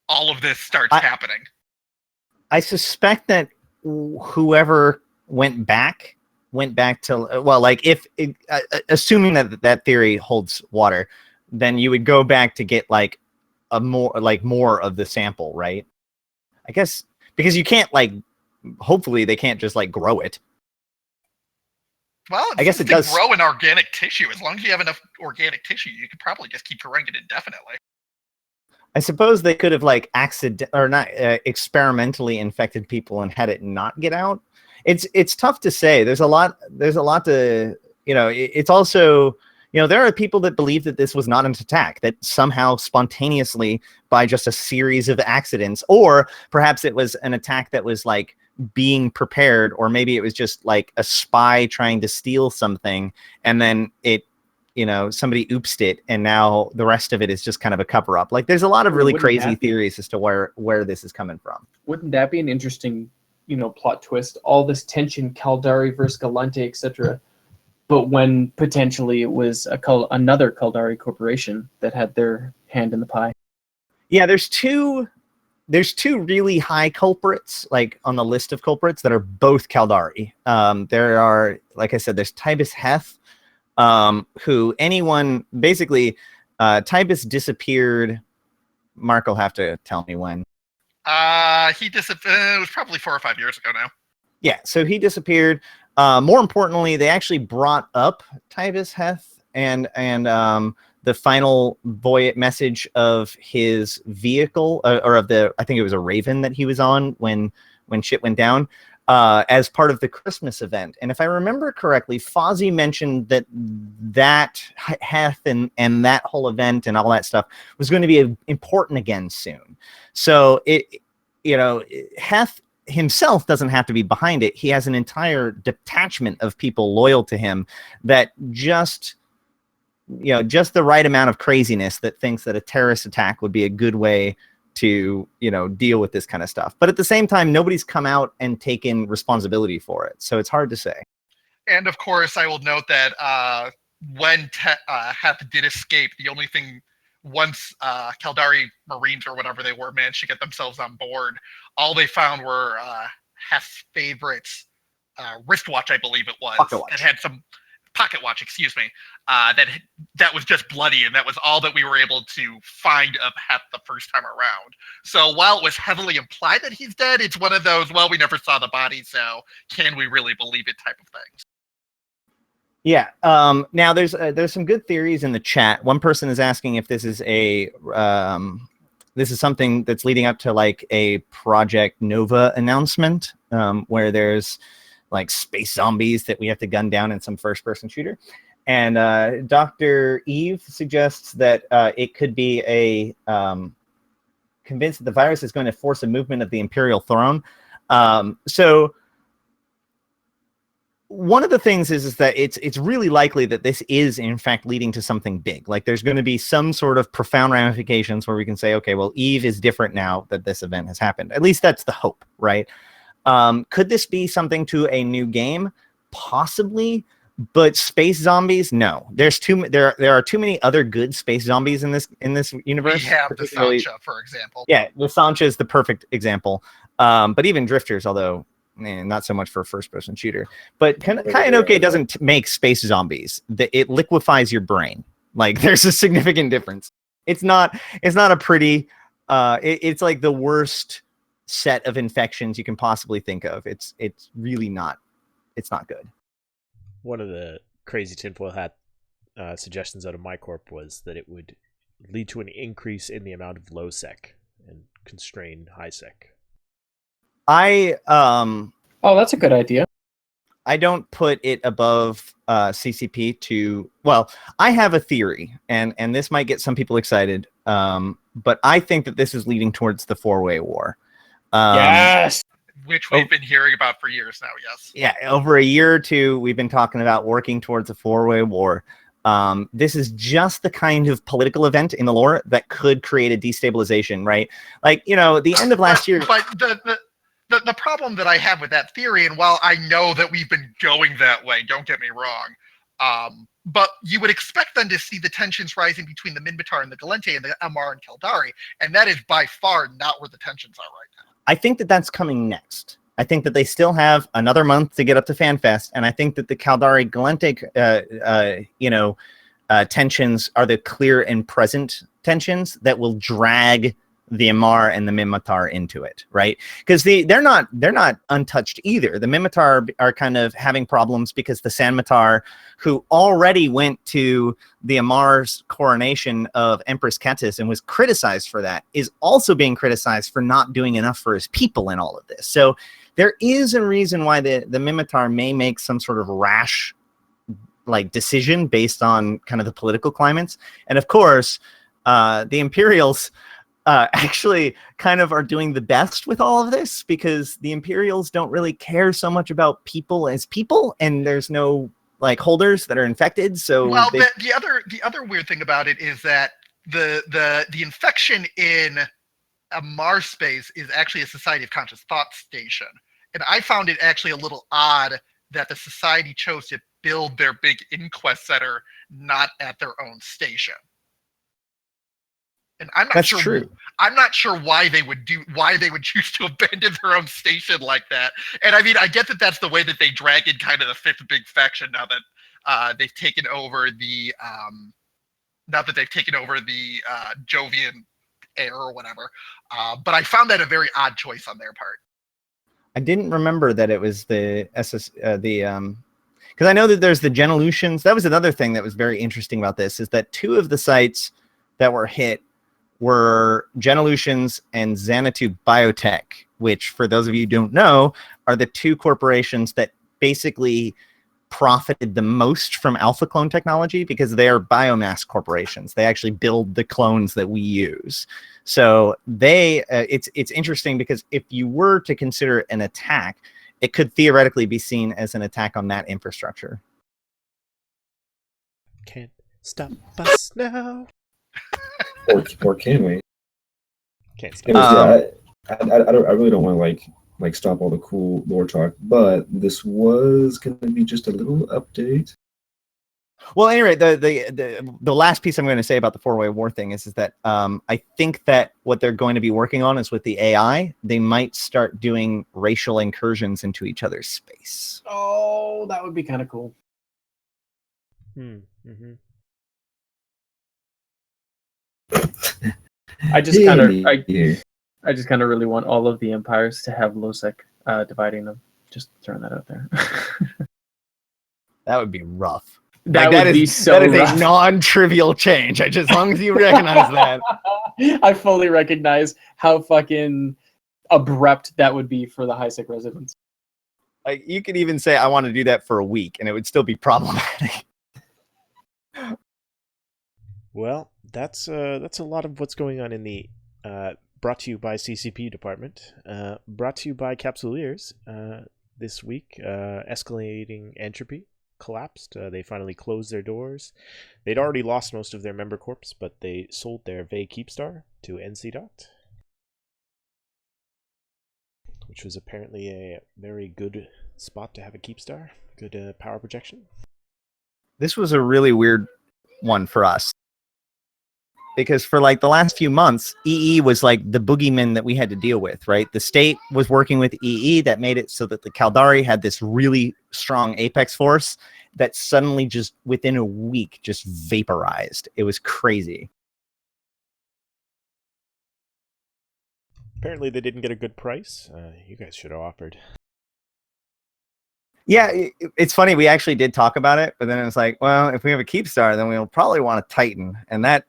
of this starts happening. I suspect that whoever went back to, well, like if assuming that theory holds water, then you would go back to get like more of the sample, right? I guess because you can't hopefully they can't just grow it. Well, I guess it does grow in organic tissue. As long as you have enough organic tissue, you could probably just keep growing it indefinitely. I suppose they could have experimentally infected people and had it not get out. It's tough to say. There's a lot to, it's also, there are people that believe that this was not an attack, that somehow spontaneously by just a series of accidents, or perhaps it was an attack that was being prepared, or maybe it was just a spy trying to steal something, and then it, somebody oopsed it, and now the rest of it is just kind of a cover up. There's a lot of really crazy theories as to where this is coming from. Wouldn't that be an interesting, plot twist? All this tension, Caldari versus Galante, etc. But when potentially it was another Caldari corporation that had their hand in the pie. Yeah, there's two there's two really high culprits, like on the list of culprits, that are both Caldari. There are, like I said, there's Tybus Heth, who anyone basically, Tybus disappeared. Mark will have to tell me when. He disappeared. It was probably 4 or 5 years ago now. Yeah, so he disappeared. More importantly, they actually brought up Tybus Heth and the final message of his vehicle, or of the, I think it was a Raven that he was on when shit went down, as part of the Christmas event. And if I remember correctly, Fozzie mentioned that Heth and that whole event and all that stuff was going to be important again soon. So Heth himself doesn't have to be behind it. He has an entire detachment of people loyal to him that just the right amount of craziness that thinks that a terrorist attack would be a good way to, deal with this kind of stuff. But at the same time, nobody's come out and taken responsibility for it. So it's hard to say. And of course, I will note that when Heth did escape, the only thing, once Caldari Marines or whatever they were managed to get themselves on board, all they found were Heth's favorites wristwatch, I believe it was, that had some pocket watch, excuse me, that was just bloody, and that was all that we were able to find of Heth the first time around. So while it was heavily implied that he's dead, it's one of those, well, we never saw the body, so can we really believe it type of things. Yeah. Now there's some good theories in the chat. One person is asking if this is this is something that's leading up to like a Project Nova announcement, where there's like space zombies that we have to gun down in some first-person shooter. And Dr. Eve suggests that it could be a convinced that the virus is going to force a movement of the Imperial throne. So one of the things is that it's really likely that this is in fact leading to something big. Like there's going to be some sort of profound ramifications where we can say, okay, well, Eve is different now that this event has happened. At least that's the hope, right? Could this be something to a new game? Possibly, but space zombies, no. There are too many other good space zombies in this universe. We have the Sancha, for example. Yeah, the Sancha is the perfect example. But even Drifters, although not so much for a first-person shooter. But Kyonoke doesn't make space zombies. It liquefies your brain. Like there's a significant difference. It's not a pretty. It's like the worst set of infections you can possibly think of. It's really not. It's not good. One of the crazy tinfoil hat suggestions out of my corp was that it would lead to an increase in the amount of low sec and constrain high sec. Oh, that's a good idea. I don't put it above CCP to. Well, I have a theory, and this might get some people excited. But I think that this is leading towards the 4-way war. Yes. Which we've been hearing about for years now, yes. Yeah, over a year or two, we've been talking about working towards a 4-way war. This is just the kind of political event in the lore that could create a destabilization, right? Like, the end of last year. But the problem that I have with that theory, and while I know that we've been going that way, don't get me wrong, but you would expect then to see the tensions rising between the Minmatar and the Galente and the MR and Caldari, and that is by far not where the tensions are right now. I think that that's coming next. I think that they still have another month to get up to FanFest, and I think that the Caldari Galente, tensions are the clear and present tensions that will drag the Amar and the Minmatar into it, right? Because they're not untouched either. The Minmatar are kind of having problems because the Sanmatar, who already went to the Amar's coronation of Empress Ketis and was criticized for that, is also being criticized for not doing enough for his people in all of this. So there is a reason why the Minmatar may make some sort of rash decision based on kind of the political climates. And of course, the Imperials actually kind of are doing the best with all of this, because the Imperials don't really care so much about people as people, and there's no holders that are infected. So the other weird thing about it is that the infection in a Mars space is actually a Society of Conscious Thought station, and I found it actually a little odd that the Society chose to build their big inquest center not at their own station. And I'm not That's sure. true. I'm not sure why they would choose to abandon their own station like that. And I mean, I get that that's the way that they drag in kind of the fifth big faction now that they've taken over the Jovian air or whatever. But I found that a very odd choice on their part. I didn't remember that it was the because I know that there's the Genelutions. That was another thing that was very interesting about this, is that two of the sites that were hit were Genelutions and Xanadu Biotech, which, for those of you who don't know, are the two corporations that basically profited the most from alpha clone technology, because they are biomass corporations. They actually build the clones that we use. So it's interesting, because if you were to consider an attack, it could theoretically be seen as an attack on that infrastructure. Can't stop us now. Or can we? Can't stop. Anyways, I really don't want to like stop all the cool lore talk, but this was going to be just a little update. Well, anyway, the last piece I'm going to say about the four-way war thing is that I think that what they're going to be working on is with the AI, they might start doing racial incursions into each other's space. Oh, that would be kind of cool. Mm-hmm. I just kind of really want all of the empires to have Losec dividing them. Just throwing that out there. That would be rough. That Like, would be so that is rough. a non-trivial change. As long as you recognize that. I fully recognize how fucking abrupt that would be for the high-sec residents. Like, you could even say, I want to do that for a week, and it would still be problematic. Well, that's a lot of what's going on in the brought to you by CCP department. Brought to you by Capsuleers. This week, escalating entropy collapsed. They finally closed their doors. They'd already lost most of their member corps, but they sold their Vey Keepstar to NC Dot, which was apparently a very good spot to have a Keepstar. Good power projection. This was a really weird one for us, because for like the last few months, EE was like the boogeyman that we had to deal with, right? The state was working with EE that made it so that the Caldari had this really strong apex force that suddenly just within a week just vaporized. It was crazy. Apparently they didn't get a good price. You guys should have offered. Yeah, it's funny. We actually did talk about it, but then it was like, well, if we have a Keepstar, then we'll probably want a Titan. And that,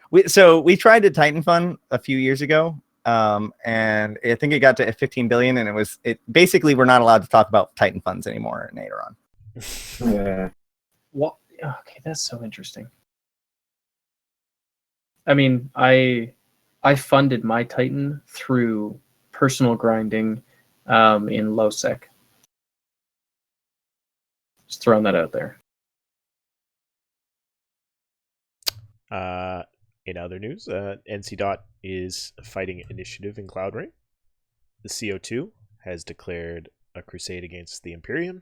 we tried to Titan fund a few years ago, and I think it got to 15 billion, and it basically, we're not allowed to talk about Titan funds anymore in Aderon. Yeah. What? Okay, that's so interesting. I mean, I funded my Titan through personal grinding in low sec. Just throwing that out there. In other news, NC Dot is fighting initiative in Cloud Ring. The CO2 has declared a crusade against the Imperium.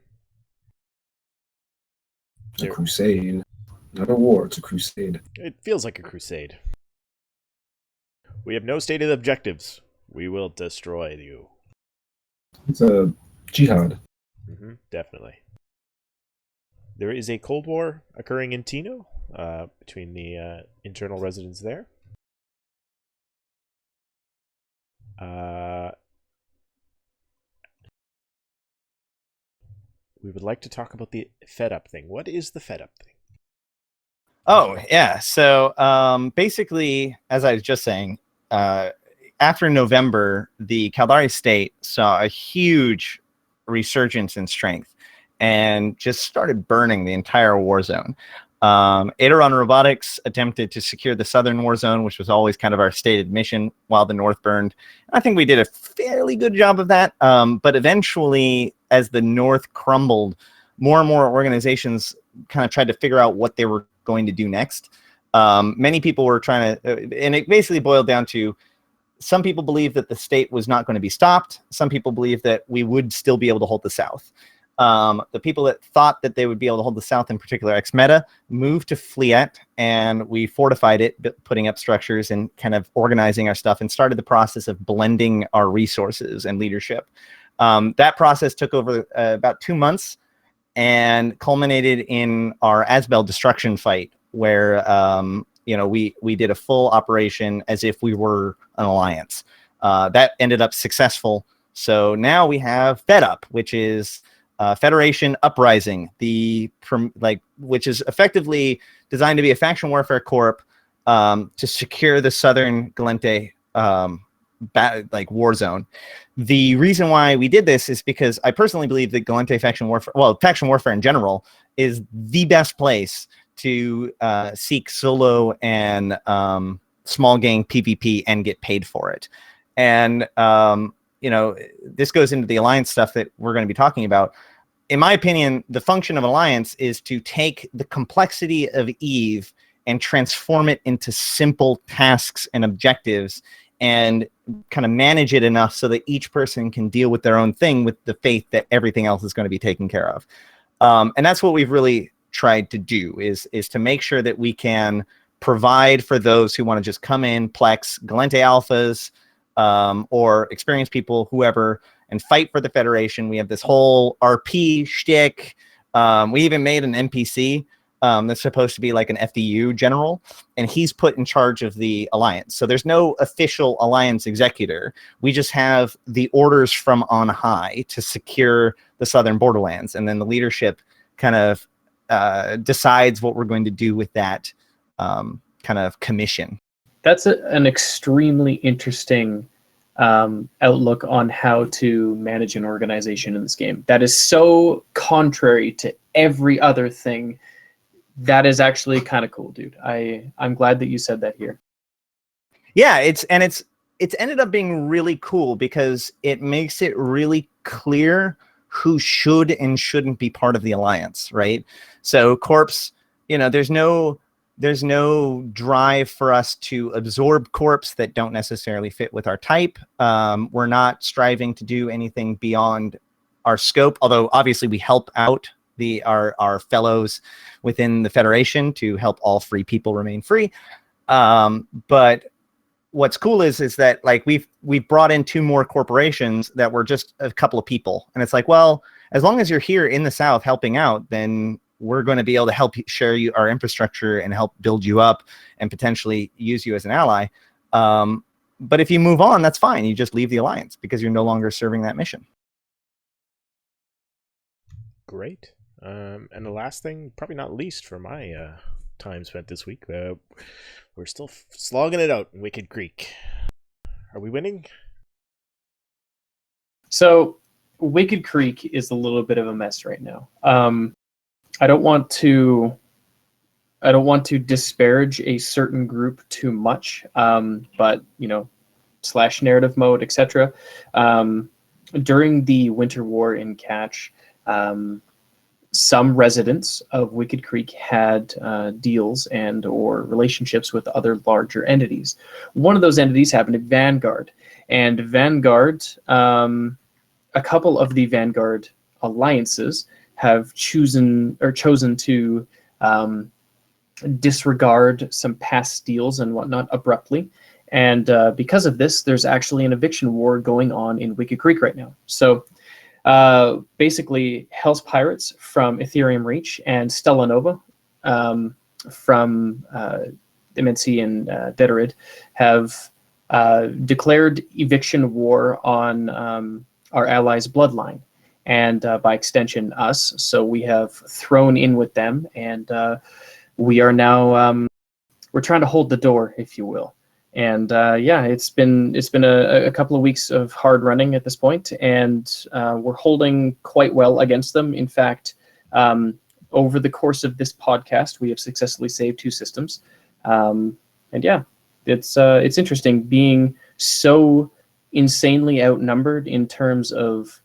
It's a crusade. Not a war, it's a crusade. It feels like a crusade. We have no stated objectives. We will destroy you. It's a jihad. Definitely. There is a Cold War occurring in Tino between the internal residents there. We would like to talk about the Fed Up thing. What is the Fed Up thing? Oh, yeah. So basically, as I was just saying, after November, the Caldari state saw a huge resurgence in strength and just started burning the entire war zone. Aderon Robotics attempted to secure the southern war zone, which was always kind of our stated mission, while the north burned. I think we did a fairly good job of that. But eventually, as the north crumbled, more and more organizations kind of tried to figure out what they were going to do next. Many people were trying to, and it basically boiled down to, some people believe that the state was not going to be stopped. Some people believe that we would still be able to hold the south. The people that thought that they would be able to hold the South, in particular ex-meta, moved to Fleet, and we fortified it, putting up structures and kind of organizing our stuff, and started the process of blending our resources and leadership. That process took over about 2 months and culminated in our Asbel destruction fight, where we did a full operation as if we were an alliance. That ended up successful. So now we have Fed Up, which is Federation Uprising, which is effectively designed to be a faction warfare corp to secure the southern Galente war zone. The reason why we did this is because I personally believe that Galente faction warfare in general is the best place to seek solo and small gang PvP and get paid for it. And this goes into the alliance stuff that we're going to be talking about. In my opinion, the function of alliance is to take the complexity of EVE and transform it into simple tasks and objectives, and kind of manage it enough so that each person can deal with their own thing with the faith that everything else is going to be taken care of. And that's what we've really tried to do, is to make sure that we can provide for those who want to just come in, Plex, Galente Alphas, or experienced people, whoever, and fight for the Federation. We have this whole RP shtick. We even made an NPC that's supposed to be like an FDU general, and he's put in charge of the alliance. So there's no official alliance executor. We just have the orders from on high to secure the southern borderlands, and then the leadership kind of decides what we're going to do with that kind of commission. That's an extremely interesting outlook on how to manage an organization in this game. That is so contrary to every other thing. That is actually kind of cool, dude. I'm glad that you said that here. Yeah, it's ended up being really cool because it makes it really clear who should and shouldn't be part of the alliance, right? So corps, there's no drive for us to absorb corps that don't necessarily fit with our type. We're not striving to do anything beyond our scope, although obviously we help out our fellows within the Federation to help all free people remain free. But what's cool is that like we've brought in 2 more corporations that were just a couple of people, and it's like, well, as long as you're here in the South helping out, then we're going to be able to help share you our infrastructure and help build you up and potentially use you as an ally. But if you move on, that's fine. You just leave the alliance because you're no longer serving that mission. Great. And the last thing, probably not least for my time spent this week, we're still slogging it out in Wicked Creek. Are we winning? So Wicked Creek is a little bit of a mess right now. I don't want to disparage a certain group too much, but / narrative mode, etc. During the Winter War in Catch, some residents of Wicked Creek had deals and or relationships with other larger entities. One of those entities happened to Vanguard, and Vanguard, a couple of the Vanguard alliances have chosen to disregard some past deals and whatnot abruptly. And because of this, there's actually an eviction war going on in Wicked Creek right now. So basically, Hell's Pirates from Ethereum Reach and Stella Nova from MNC and Deterid have declared eviction war on our allies' bloodline, and by extension us. So we have thrown in with them, and we are now we're trying to hold the door, if you will. And it's been a couple of weeks of hard running at this point, and we're holding quite well against them. In fact, over the course of this podcast, we have successfully saved 2 systems. It's interesting being so insanely outnumbered in terms of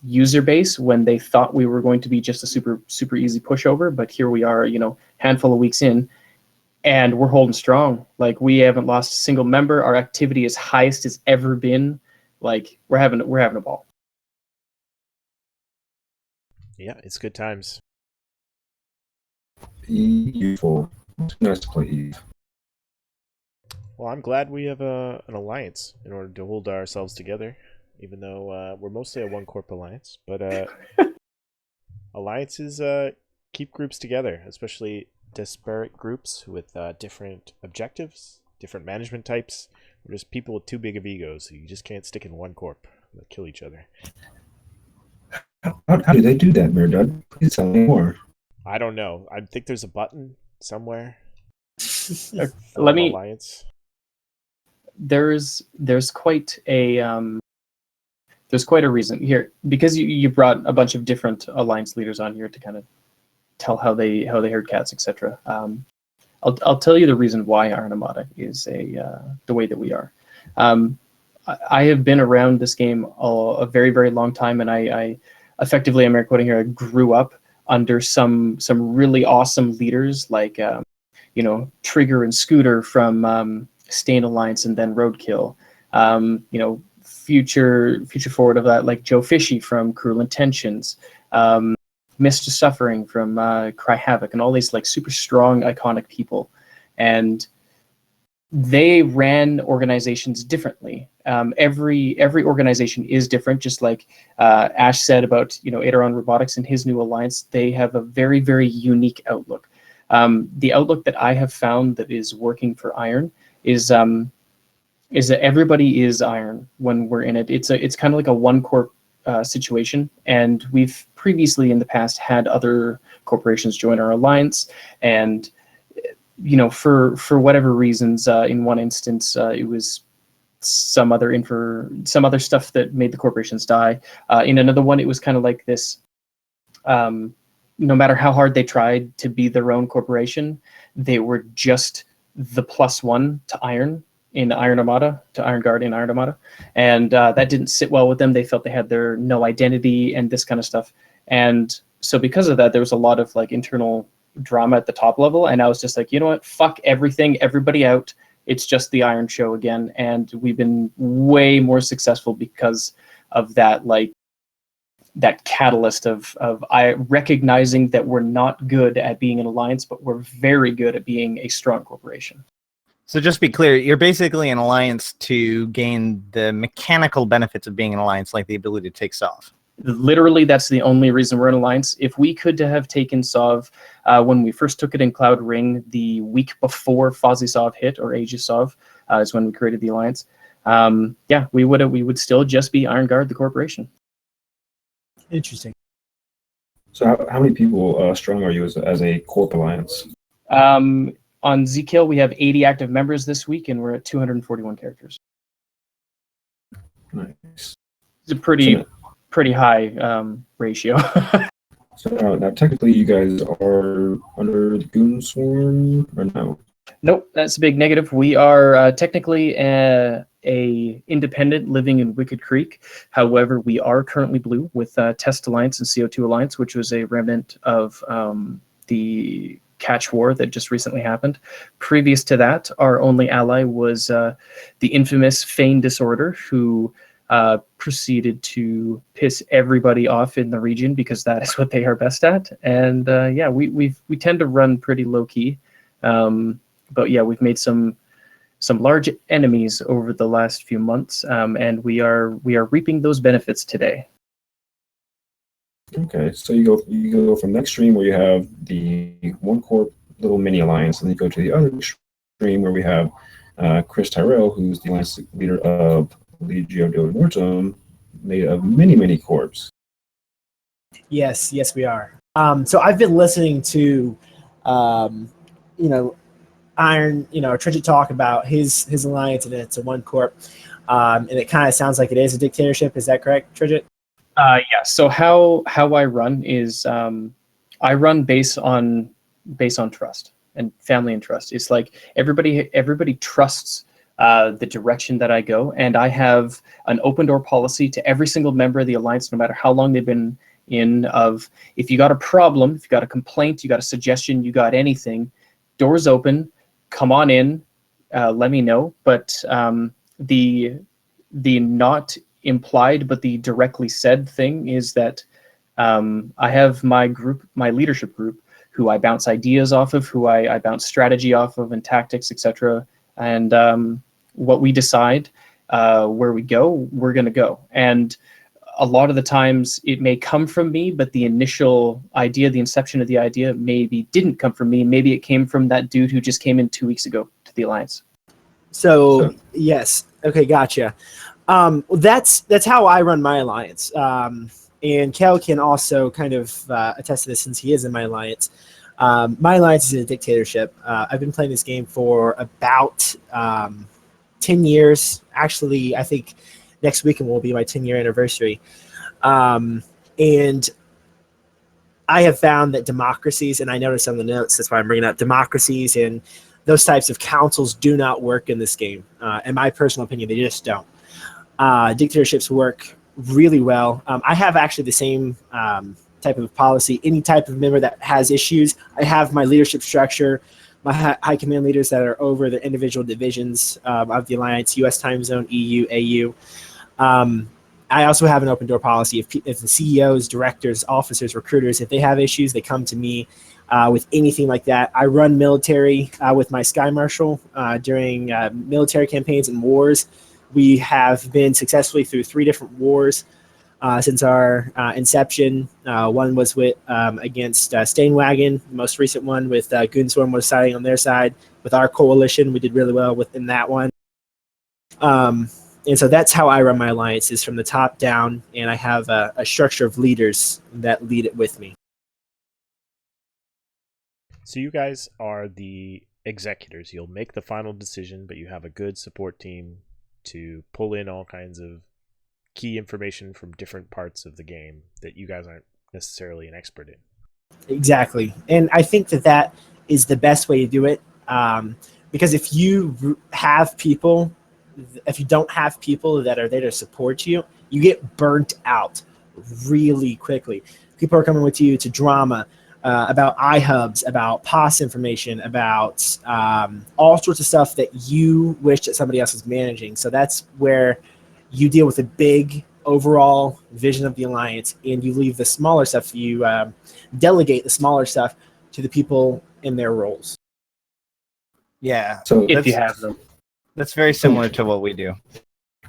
user base when they thought we were going to be just a super easy pushover. But here we are, handful of weeks in, and we're holding strong. Like, we haven't lost a single member. Our activity is highest it's ever been. Like, we're having a ball. Yeah, it's good times. Beautiful. It's nice to play Eve. Well, I'm glad we have an alliance in order to hold ourselves together, even though we're mostly a one corp alliance. But alliances keep groups together, especially disparate groups with different objectives, different management types, or just people with too big of egos who you just can't stick in one corp. They'll kill each other. How do they do that, Merdud? Please tell me more. I don't know. I think there's a button somewhere. Let me. Alliance. There's quite a reason here, because you brought a bunch of different alliance leaders on here to kind of tell how they herd cats, etc. I'll tell you the reason why Iron Armada is the way that we are. I have been around this game a very, very long time, and I effectively, I'm air quoting here, I grew up under some really awesome leaders like Trigger and Scooter from Stain Alliance and then Roadkill. Future forward of that, like Joe Fishy from Cruel Intentions, Mr. Suffering from Cry Havoc, and all these like super strong, iconic people. And they ran organizations differently. Every organization is different, just like Ash said about Iron Robotics and his new alliance. They have a very, very unique outlook. The outlook that I have found that is working for Iron is that everybody is Iron when we're in it. It's kind of like a one corp situation, and we've previously in the past had other corporations join our alliance, and for whatever reasons, in one instance it was some other stuff that made the corporations die. In another one, it was kind of like this. No matter how hard they tried to be their own corporation, they were just the +1 to Iron in Iron Armada, to Iron Guard in Iron Armada. And that didn't sit well with them. They felt they had their no identity and this kind of stuff. And so because of that, there was a lot of like internal drama at the top level. And I was just like, you know what, fuck everything, everybody out. It's just the Iron Show again. And we've been way more successful because of that, like, that catalyst of recognizing that we're not good at being an alliance, but we're very good at being a strong corporation. So just be clear, you're basically an alliance to gain the mechanical benefits of being an alliance, like the ability to take SOV. Literally, that's the only reason we're an alliance. If we could have taken SOV when we first took it in Cloud Ring, the week before Fozzie SOV hit, or Aegis SOV, is when we created the alliance. We would still just be Iron Guard, the corporation. Interesting. So how many people strong are you as a corp alliance? On Zkill, we have 80 active members this week, and we're at 241 characters. Nice. It's a pretty high ratio. So now technically you guys are under the Goon Swarm, or no? Nope, that's a big negative. We are technically a independent living in Wicked Creek. However, we are currently blue with Test Alliance and CO2 Alliance, which was a remnant of the Catch War that just recently happened. Previous to that, our only ally was the infamous Feign Disorder, who proceeded to piss everybody off in the region because that is what they are best at. And we tend to run pretty low key. But yeah, we've made some large enemies over the last few months, and we are reaping those benefits today. Okay, so you go from next stream where you have the one corp little mini alliance, and then you go to the other stream where we have Kris Tyrell, who's the alliance leader of Legio de Mortem, made of many corps. Yes, we are. So I've been listening to, Iron, Tridgit talk about his alliance, and it's a one corp, and it kind of sounds like it is a dictatorship. Is that correct, Tridgit? Yeah. So how I run is I run based on trust and family and trust. It's like everybody trusts the direction that I go, and I have an open door policy to every single member of the alliance, no matter how long they've been in. Of if you got a problem, if you got a complaint, you got a suggestion, you got anything, doors open, come on in, let me know. But the not implied but the directly said thing is that I have my group, my leadership group, who I bounce ideas off of, who I bounce strategy off of, and tactics, etc. And what we decide, where we go, we're going to go. And a lot of the times it may come from me, but the initial idea, the inception of the idea maybe didn't come from me. Maybe it came from that dude who just came in 2 weeks ago to the Alliance. So yes, okay, gotcha. That's how I run my alliance. And Kel can also kind of attest to this since he is in my alliance. My alliance is a dictatorship. I've been playing this game for about 10 years. Actually, I think next weekend will be my 10-year anniversary. And I have found that democracies, and I noticed on the notes, that's why I'm bringing up democracies and those types of councils do not work in this game. In my personal opinion, they just don't. Dictatorships work really well. I have actually the same type of policy. Any type of member that has issues, I have my leadership structure, my high command leaders that are over the individual divisions of the Alliance, US time zone, EU, AU. I also have an open door policy. If the CEOs, directors, officers, recruiters, if they have issues, they come to me with anything like that. I run military with my Sky Marshal during military campaigns and wars. We have been successfully through 3 different wars since our inception. One was with against Stainwagon. The most recent one with Goonswarm was siding on their side. With our coalition, we did really well within that one. And so that's how I run my alliance, is from the top down, and I have a structure of leaders that lead it with me. So you guys are the executors. You'll make the final decision, but you have a good support team to pull in all kinds of key information from different parts of the game that you guys aren't necessarily an expert in. Exactly. And I think that is the best way to do it, because if you have people, if you don't have people that are there to support you, you get burnt out really quickly. People are coming with you to drama, about iHubs, about POS information, about all sorts of stuff that you wish that somebody else was managing. So that's where you deal with the big overall vision of the Alliance, and you leave the smaller stuff, you delegate the smaller stuff to the people in their roles. Yeah. So If you have them. That's very similar to what we do.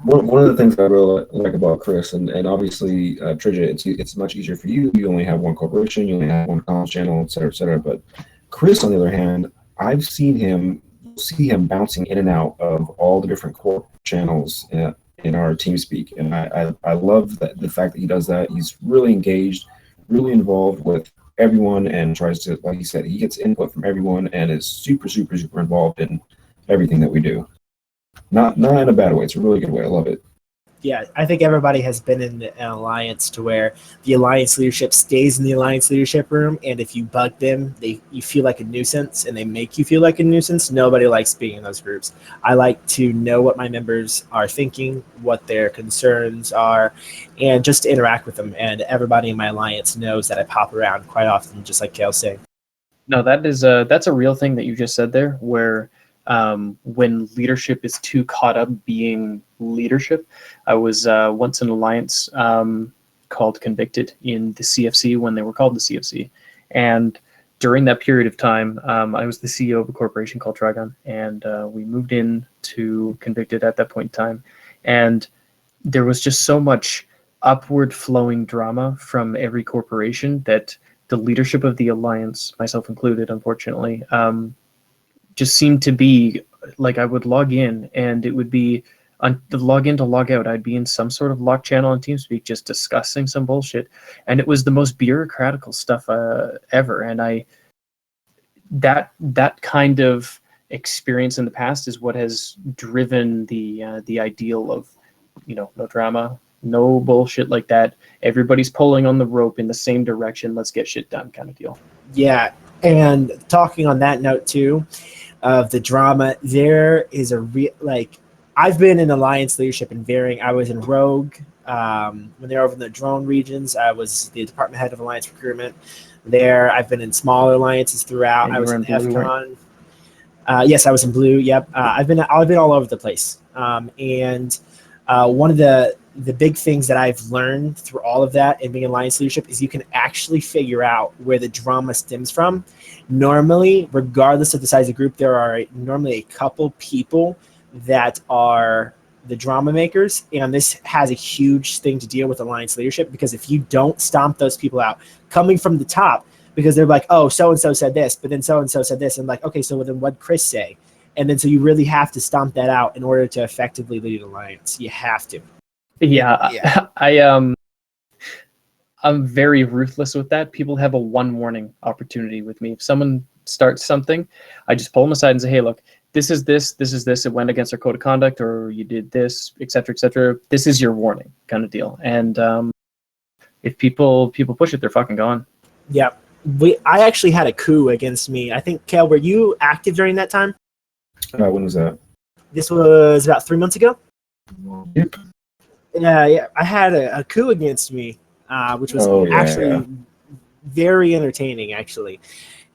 one of the things I really like about Kris, and obviously Tridgit, it's much easier for you. You only have one corporation, you only have one comms channel, et cetera, et cetera. But Kris, on the other hand, I've seen him bouncing in and out of all the different corp channels in our TeamSpeak, and I love the fact that he does that. He's really engaged, really involved with everyone, and tries to, like he said, he gets input from everyone and is super, super, super involved in everything that we do. Not in a bad way. It's a really good way. I love it. Yeah, I think everybody has been in an alliance to where the alliance leadership stays in the alliance leadership room, and if you bug them, you feel like a nuisance, and they make you feel like a nuisance. Nobody likes being in those groups. I like to know what my members are thinking, what their concerns are, and just to interact with them. And everybody in my alliance knows that I pop around quite often, just like Kale's saying. No, that's a real thing that you just said there, where when leadership is too caught up being leadership. I was once in an alliance called Convicted in the CFC when they were called the CFC. And during that period of time, I was the CEO of a corporation called Trigon, and we moved in to Convicted at that point in time. And there was just so much upward flowing drama from every corporation that the leadership of the alliance, myself included, unfortunately, just seemed to be like I would log in and it would be on the log in to log out. I'd be in some sort of lock channel on TeamSpeak just discussing some bullshit. And it was the most bureaucratical stuff ever. And that kind of experience in the past is what has driven the ideal of, no drama, no bullshit like that. Everybody's pulling on the rope in the same direction. Let's get shit done kind of deal. Yeah. And talking on that note too, of the drama, there is I've been in alliance leadership in varying. I was in Rogue when they were over in the drone regions. I was the department head of alliance recruitment there. I've been in smaller alliances throughout. And I was in Blue, FCON. Yes, I was in Blue. Yep. I've been all over the place. And one of the the big things that I've learned through all of that and being in alliance leadership is you can actually figure out where the drama stems from. Normally, regardless of the size of the group, there are normally a couple people that are the drama makers, and this has a huge thing to deal with alliance leadership, because if you don't stomp those people out coming from the top, because they're like, oh, so-and-so said this, but then so-and-so said this, and like, okay, so then what'd Kris say? And then so you really have to stomp that out in order to effectively lead an alliance. You have to. Yeah. I'm very ruthless with that. People have a one warning opportunity with me. If someone starts something, I just pull them aside and say, hey, look, this is this, it went against our code of conduct, or you did this, et cetera, et cetera. This is your warning kind of deal. And if people push it, they're fucking gone. Yeah. I actually had a coup against me. I think, Kale, were you active during that time? When was that? This was about 3 months ago. Yep. Yeah. I had a coup against me, which was actually very entertaining, actually.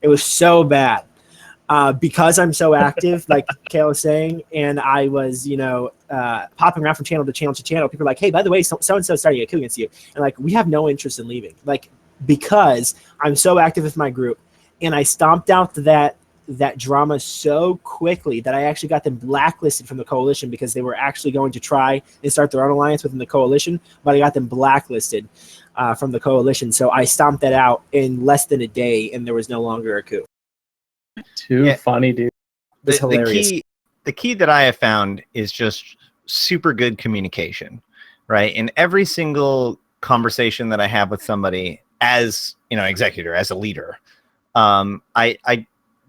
It was so bad. Because I'm so active, like Kale was saying, and I was, popping around from channel to channel to channel, people are like, hey, by the way, so-and-so starting a coup against you. And like, we have no interest in leaving. Like, because I'm so active with my group, and I stomped out that drama so quickly that I actually got them blacklisted from the coalition, because they were actually going to try and start their own alliance within the coalition, but I got them blacklisted from the coalition. So I stomped that out in less than a day, and there was no longer a coup. Too funny, dude. It's hilarious. The key that I have found is just super good communication, right? In every single conversation that I have with somebody as, executor, as a leader, I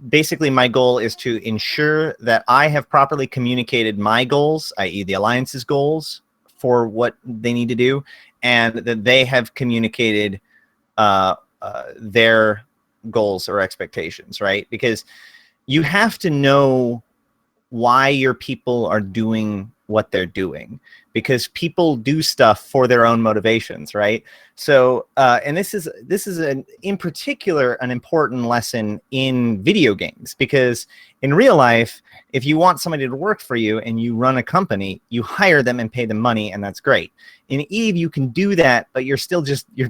basically, my goal is to ensure that I have properly communicated my goals, i.e. the alliance's goals for what they need to do, and that they have communicated their goals or expectations, right? Because you have to know why your people are doing what they're doing, because people do stuff for their own motivations, right? So, and this is in particular an important lesson in video games, because in real life, if you want somebody to work for you and you run a company, you hire them and pay them money, and that's great. In EVE, you can do that, but you're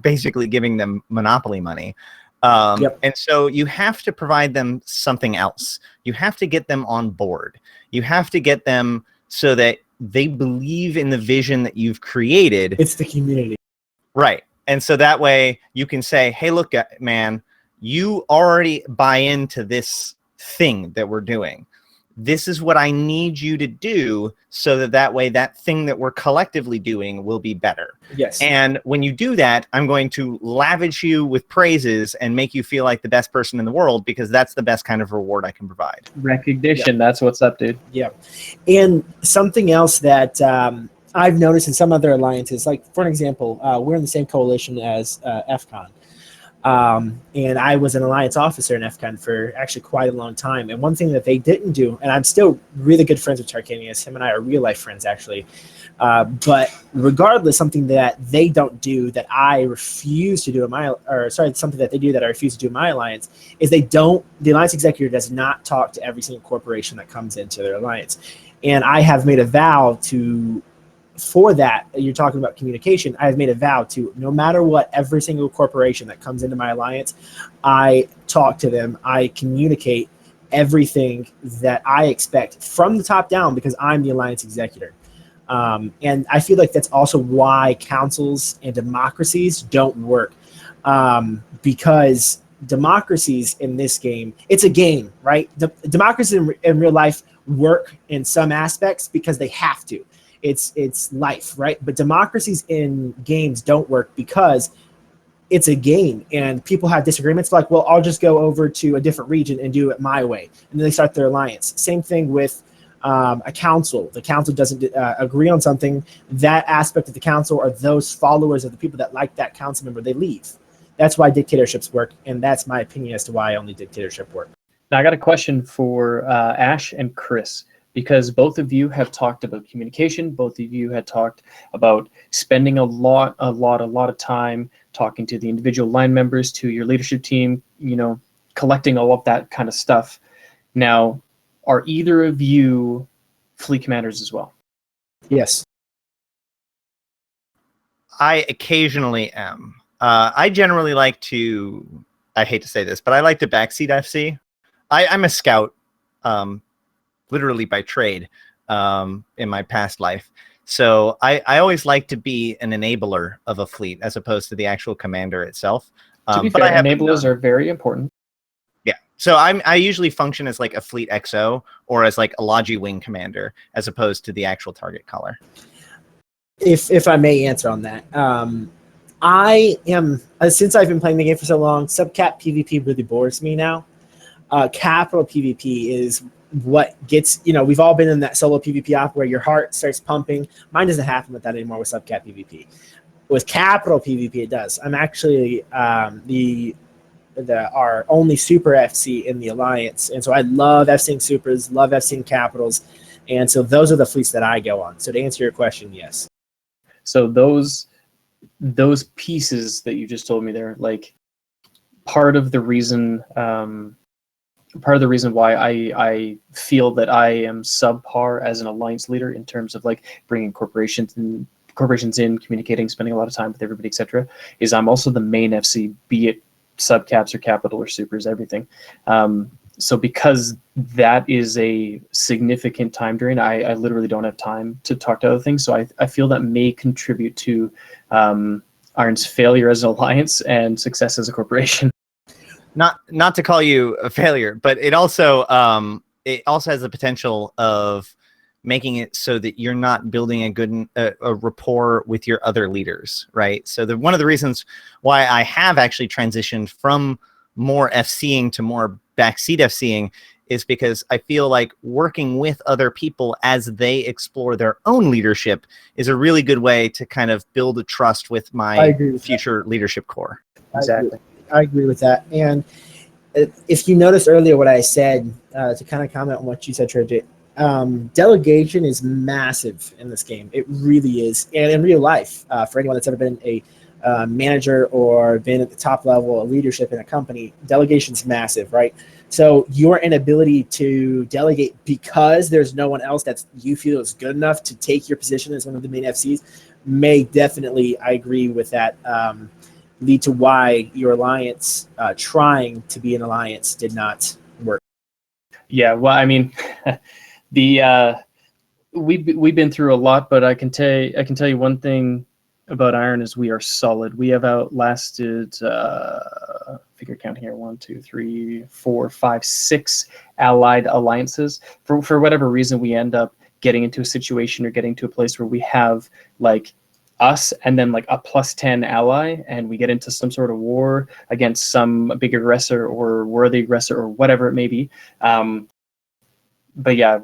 basically giving them monopoly money. And so you have to provide them something else. You have to get them on board. You have to get them so that they believe in the vision that you've created. It's the community. Right. And so that way you can say, hey, look, man, you already buy into this thing that we're doing. This is what I need you to do, so that way that thing that we're collectively doing will be better. Yes. And when you do that, I'm going to lavish you with praises and make you feel like the best person in the world, because that's the best kind of reward I can provide. Recognition. That's what's up, dude. Yeah. And something else that I've noticed in some other alliances, like, for an example, we're in the same coalition as FCON. And I was an alliance officer in FCON for actually quite a long time. And one thing that they didn't do, and I'm still really good friends with Tarkanius, him and I are real life friends, actually. But regardless, something that they don't do that I refuse to do something that they do that I refuse to do in my alliance, is the alliance executive does not talk to every single corporation that comes into their alliance. And I have made a vow for that, you're talking about communication, I have made a vow to, no matter what, every single corporation that comes into my alliance, I talk to them, I communicate everything that I expect from the top down, because I'm the alliance executor. And I feel like that's also why councils and democracies don't work, because democracies in this game, it's a game, right? Democracies in real life work in some aspects because they have to. It's life, right? But democracies in games don't work because it's a game and people have disagreements. Like, well, I'll just go over to a different region and do it my way. And then they start their alliance. Same thing with a council. The council doesn't agree on something. That aspect of the council, or those followers of the people that like that council member, they leave. That's why dictatorships work. And that's my opinion as to why only dictatorship work. Now, I got a question for Ash and Kris, because both of you have talked about communication. Both of you had talked about spending a lot of time talking to the individual line members, to your leadership team, collecting all of that kind of stuff. Now, are either of you fleet commanders as well? Yes. I occasionally am. I generally like to, I hate to say this, but I like to backseat FC. I'm a scout, literally by trade, in my past life. So I always like to be an enabler of a fleet as opposed to the actual commander itself. To be but fair, I haven't enablers done- are very important. Yeah. So I usually function as like a fleet XO or as like a Logi wing commander as opposed to the actual target caller. If I may answer on that, I am since I've been playing the game for so long, subcap PvP really bores me now. Capital PvP is what gets, we've all been in that solo PvP op where your heart starts pumping. Mine doesn't happen with that anymore with subcap PvP. With capital PvP, it does. I'm actually our only super FC in the Alliance, and so I love FCing supers, love FCing capitals, and so those are the fleets that I go on. So to answer your question, yes. So those pieces that you just told me there, like part of the reason why I feel that I am subpar as an alliance leader in terms of like bringing corporations in, communicating, spending a lot of time with everybody, etc., is I'm also the main FC, be it subcaps or capital or supers, everything. So because that is a significant time drain, I literally don't have time to talk to other things. So I feel that may contribute to Iron's failure as an alliance and success as a corporation. Not to call you a failure, but it also has the potential of making it so that you're not building a good a rapport with your other leaders, right? So one of the reasons why I have actually transitioned from more FCing to more backseat FCing is because I feel like working with other people as they explore their own leadership is a really good way to kind of build a trust with my future leadership core. Exactly. I agree with that. And if you noticed earlier what I said, to kind of comment on what you said, Tridgit, delegation is massive in this game. It really is. And in real life, for anyone that's ever been a manager or been at the top level of leadership in a company, delegation's massive, right? So your inability to delegate because there's no one else that you feel is good enough to take your position as one of the main FCs may definitely, I agree with that, lead to why your alliance, trying to be an alliance, did not work. Yeah, well, I mean, we've been through a lot, but I can tell you one thing about Iron is we are solid. We have outlasted figure count here 1, 2, 3, 4, 5, 6 allied alliances. For whatever reason, we end up getting into a situation or getting to a place where we have like us and then like a +10 ally, and we get into some sort of war against some big aggressor or worthy aggressor or whatever it may be. But yeah,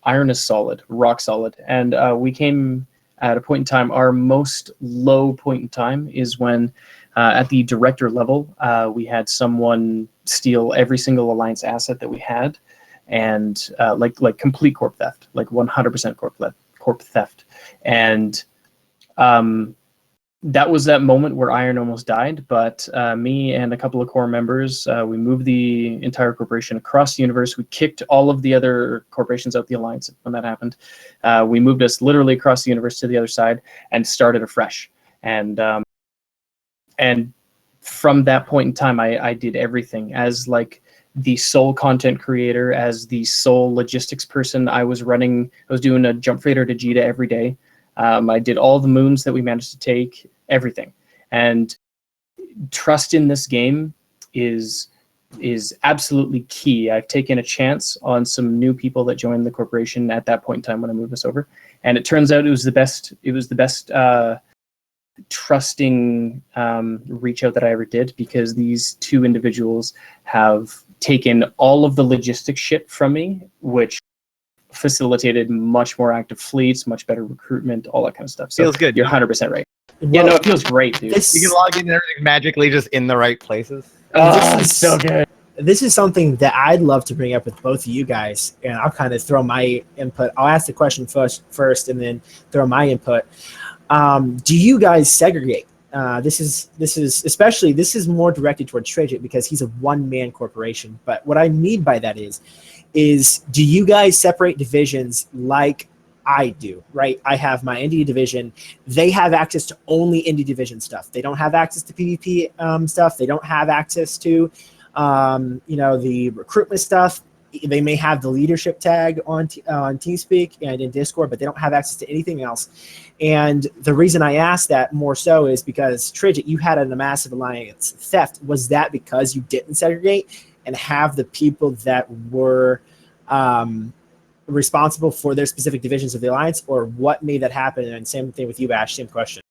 Iron is solid, rock solid, and we came at a point in time. Our most low point in time is when at the director level we had someone steal every single alliance asset that we had, and like complete corp theft, like 100% corp theft. And that was that moment where Iron almost died, but me and a couple of core members, we moved the entire corporation across the universe. We kicked all of the other corporations out the alliance when that happened. We moved us literally across the universe to the other side and started afresh. And from that point in time, I did everything as like the sole content creator, as the sole logistics person. I was doing a jump freighter to Jita every day. I did all the moons that we managed to take, everything. And trust in this game is absolutely key. I've taken a chance on some new people that joined the corporation at that point in time when I moved us over, and it turns out it was the best trusting reach out that I ever did, because these two individuals have taken all of the logistics shit from me, which facilitated much more active fleets, much better recruitment, all that kind of stuff. So Feels good. You're 100% right. Well, Yeah, no, it feels great, dude. You can log in and everything's magically just in the right places. Oh, this it's is so good. This is something that I'd love to bring up with both of you guys, and I'll kind of throw my input. I'll ask the question first, and then throw my input. Do you guys segregate? This is more directed toward Tridgit because he's a one-man corporation. But what I mean by that is do you guys separate divisions like I do, right? I have my indie division. They have access to only indie division stuff. They don't have access to PvP stuff. They don't have access to, the recruitment stuff. They may have the leadership tag on TeamSpeak and in Discord, but they don't have access to anything else. And the reason I asked that more so is because Tridgit, you had a massive alliance theft. Was that because you didn't segregate and have the people that were responsible for their specific divisions of the alliance, or what made that happen? And same thing with you, Ash. Same question.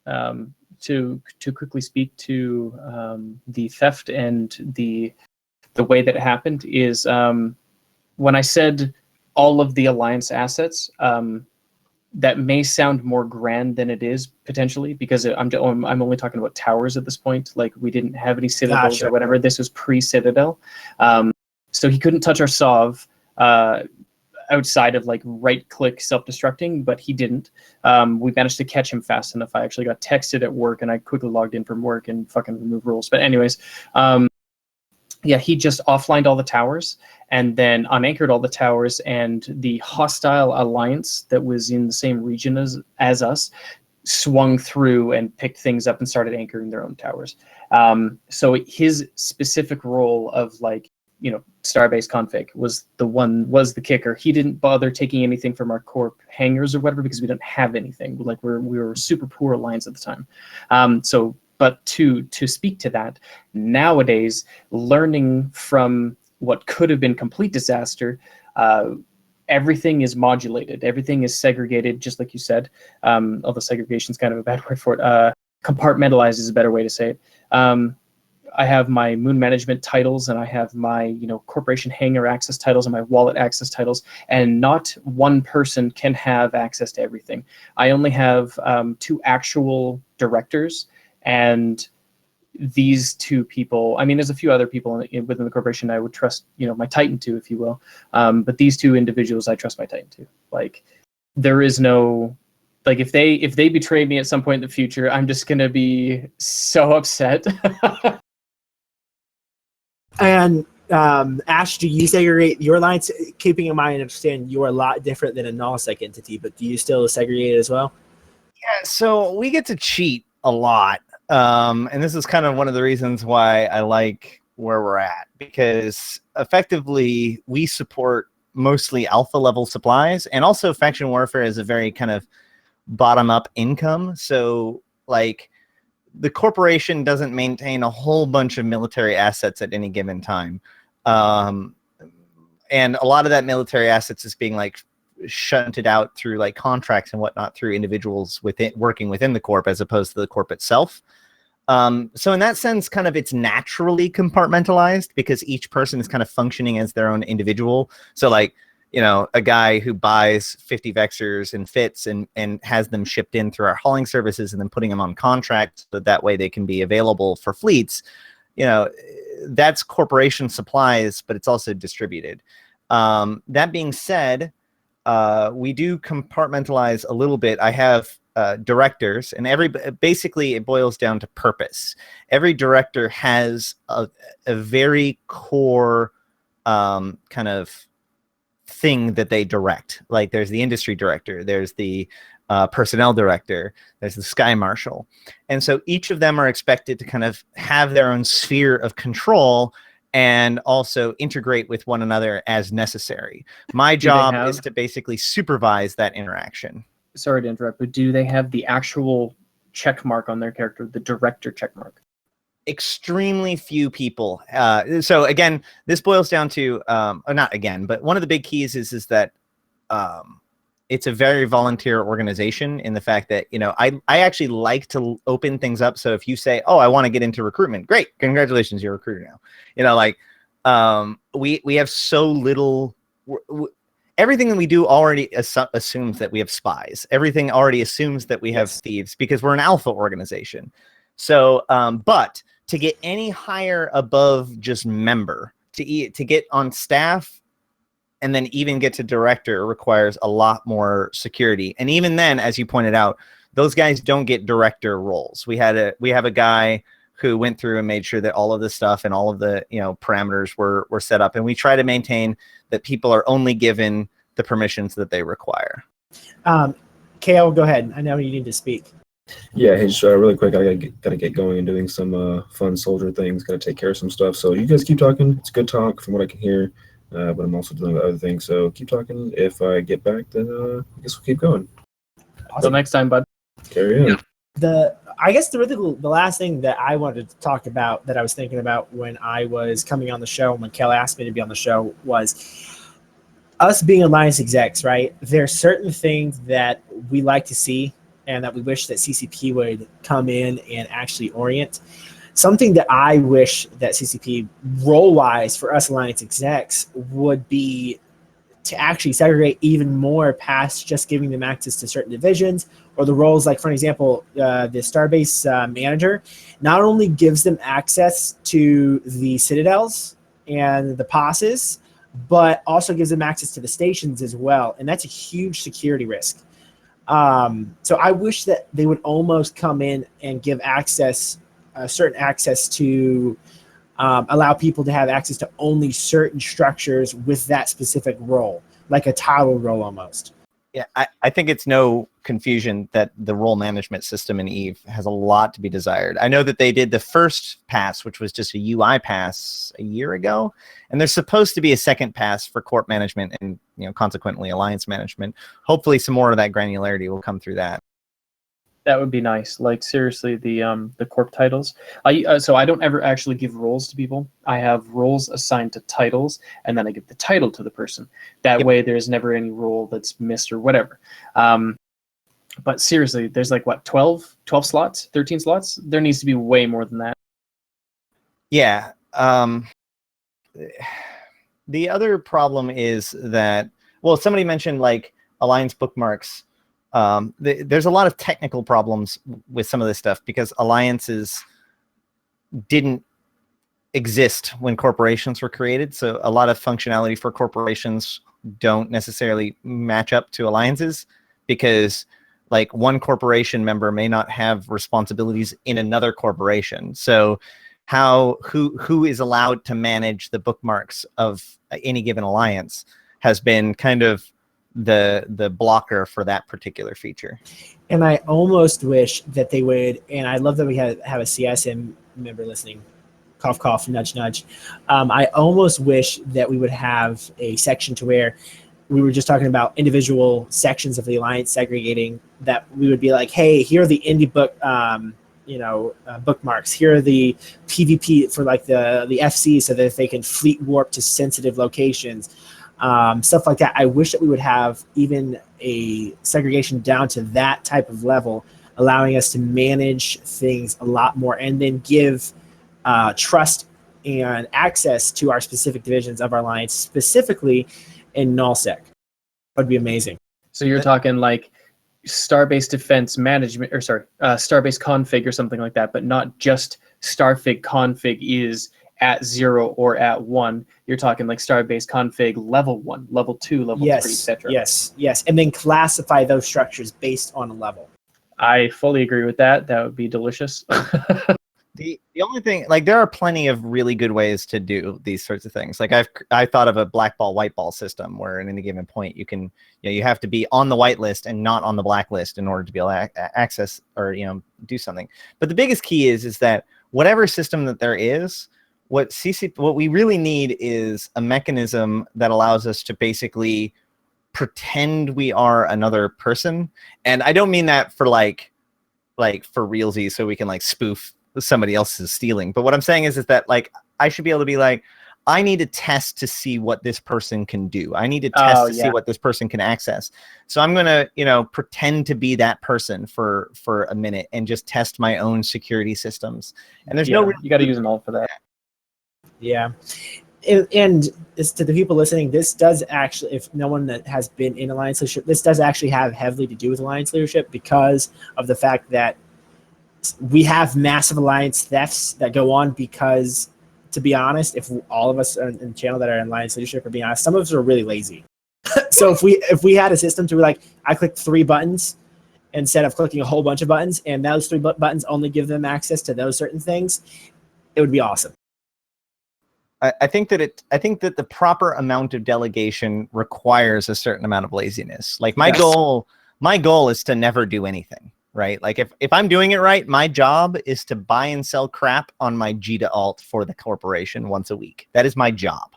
To quickly speak to the theft and the way that it happened is when I said all of the alliance assets, that may sound more grand than it is potentially, because I'm only talking about towers at this point. Like, we didn't have any citadels or whatever. This was pre-citadel, so he couldn't touch our SOV outside of like right-click self-destructing, but he didn't. We managed to catch him fast enough. I actually got texted at work, and I quickly logged in from work and fucking removed rules. But anyways, yeah, he just offlined all the towers and then unanchored all the towers, and the hostile alliance that was in the same region as us swung through and picked things up and started anchoring their own towers. So his specific role of Starbase config was the kicker. He didn't bother taking anything from our corp hangars or whatever, because we didn't have anything. We were a super poor alliance at the time. But to speak to that, nowadays, learning from what could have been complete disaster, everything is modulated. Everything is segregated, just like you said. Although segregation is kind of a bad word for it. Compartmentalized is a better way to say it. I have my moon management titles, and I have my corporation hangar access titles and my wallet access titles, and not one person can have access to everything. I only have 2 actual directors, and these 2 people, I mean, there's a few other people within the corporation I would trust, my Titan to, if you will. But these 2 individuals, I trust my Titan to. Like, there is no, like, if they betray me at some point in the future, I'm just gonna be so upset. And Ash, do you segregate your alliance? Keeping in mind, I understand you're a lot different than a nullsec entity, but do you still segregate it as well? Yeah, so we get to cheat a lot. And this is kind of one of the reasons why I like where we're at, because effectively we support mostly alpha level supplies, and also faction warfare is a very kind of bottom up income. So like, the corporation doesn't maintain a whole bunch of military assets at any given time. And a lot of that military assets is being like shunted out through like contracts and whatnot through individuals working within the corp, as opposed to the corp itself. So in that sense, kind of it's naturally compartmentalized, because each person is kind of functioning as their own individual. So like, a guy who buys 50 Vexers and fits and has them shipped in through our hauling services and then putting them on contract so that way they can be available for fleets, that's corporation supplies, but it's also distributed. That being said, we do compartmentalize a little bit. I have directors, and basically it boils down to purpose. Every director has a very core kind of thing that they direct. Like, there's the industry director, there's the personnel director, there's the sky marshal, and so each of them are expected to kind of have their own sphere of control and also integrate with one another as necessary. My job is to basically supervise that interaction. Sorry to interrupt, but do they have the actual check mark on their character, the director check mark? Extremely few people. So again, this boils down to, not again, but one of the big keys is that it's a very volunteer organization, in the fact that, I actually like to open things up. So if you say, oh, I want to get into recruitment, great, congratulations, you're a recruiter now. We have so little, everything that we do already assumes that we have spies. Everything already assumes that we have thieves, because we're an alpha organization. So, but to get any higher above just member, to get on staff, and then even get to director, requires a lot more security. And even then, as you pointed out, those guys don't get director roles. We have a guy who went through and made sure that all of the stuff and all of the parameters were set up, and we try to maintain that people are only given the permissions that they require. KO, go ahead. I know you need to speak. Yeah, hey, just, really quick, I gotta get going and doing some fun soldier things. Gotta take care of some stuff. So you guys keep talking. It's good talk from what I can hear, but I'm also doing other things. So keep talking. If I get back, then I guess we'll keep going. Until next time, bud. Carry on. I guess the last thing that I wanted to talk about that I was thinking about when I was coming on the show, when Kel asked me to be on the show, was us being Alliance execs, right? There are certain things that we like to see and that we wish that CCP would come in and actually orient. Something that I wish that CCP role-wise for us Alliance execs would be to actually segregate even more past just giving them access to certain divisions or the roles. Like, for example, the Starbase manager not only gives them access to the citadels and the passes, but also gives them access to the stations as well. And that's a huge security risk. So I wish that they would almost come in and give access, certain access to allow people to have access to only certain structures with that specific role, like a toggle role almost. Yeah, I think it's no confusion that the role management system in EVE has a lot to be desired. I know that they did the first pass, which was just a UI pass a year ago, and there's supposed to be a second pass for corp management and consequently alliance management. Hopefully some more of that granularity will come through that. That would be nice. Like, seriously, the corp titles. So I don't ever actually give roles to people. I have roles assigned to titles, and then I give the title to the person. That way, there's never any role that's missed or whatever. But seriously, there's like, what, 12 slots? 13 slots? There needs to be way more than that. Yeah. The other problem is that, well, somebody mentioned, like, Alliance bookmarks. There's a lot of technical problems with some of this stuff because alliances didn't exist when corporations were created. So a lot of functionality for corporations don't necessarily match up to alliances because, like, one corporation member may not have responsibilities in another corporation. So who is allowed to manage the bookmarks of any given alliance has been kind of the blocker for that particular feature. And I almost wish that they would, and I love that we have a CSM member listening, cough, cough, nudge, nudge. I almost wish that we would have a section to where we were just talking about individual sections of the Alliance segregating, that we would be like, hey, here are the indie book, bookmarks. Here are the PvP for like the FC so that they can fleet warp to sensitive locations. Stuff like that. I wish that we would have even a segregation down to that type of level, allowing us to manage things a lot more and then give trust and access to our specific divisions of our alliance, specifically in nullsec. That would be amazing. So you're talking like Starbase Defense Management, or sorry, Starbase Config or something like that, but not just Starfig Config is at 0 or at 1. You're talking like Starbase Config level 1, level 2, level 3, etc. Yes, and then classify those structures based on a level. I fully agree with that. That would be delicious. The only thing, like, there are plenty of really good ways to do these sorts of things. Like, I thought of a black ball, white ball system where at any given point you can, you have to be on the white list and not on the black list in order to be able to access or, do something. But the biggest key is that whatever system that there is, what we really need is a mechanism that allows us to basically pretend we are another person. And I don't mean that for like for realsies, so we can like spoof somebody else's stealing. But what I'm saying is that, like, I should be able to be like, I need to test to see what this person can do. I need to test to see what this person can access. So I'm going to, pretend to be that person for a minute and just test my own security systems. And there's no, you got to use an alt for that. Yeah. And this, to the people listening, this does actually, if no one that has been in Alliance leadership, this does actually have heavily to do with Alliance leadership because of the fact that we have massive Alliance thefts that go on because, to be honest, if all of us in the channel that are in Alliance leadership are being honest, some of us are really lazy. So if we had a system to where, like, I click 3 buttons instead of clicking a whole bunch of buttons, and those 3 buttons only give them access to those certain things, it would be awesome. I think that the proper amount of delegation requires a certain amount of laziness. Like my goal is to never do anything, right? Like if I'm doing it right, my job is to buy and sell crap on my G to alt for the corporation once a week. That is my job.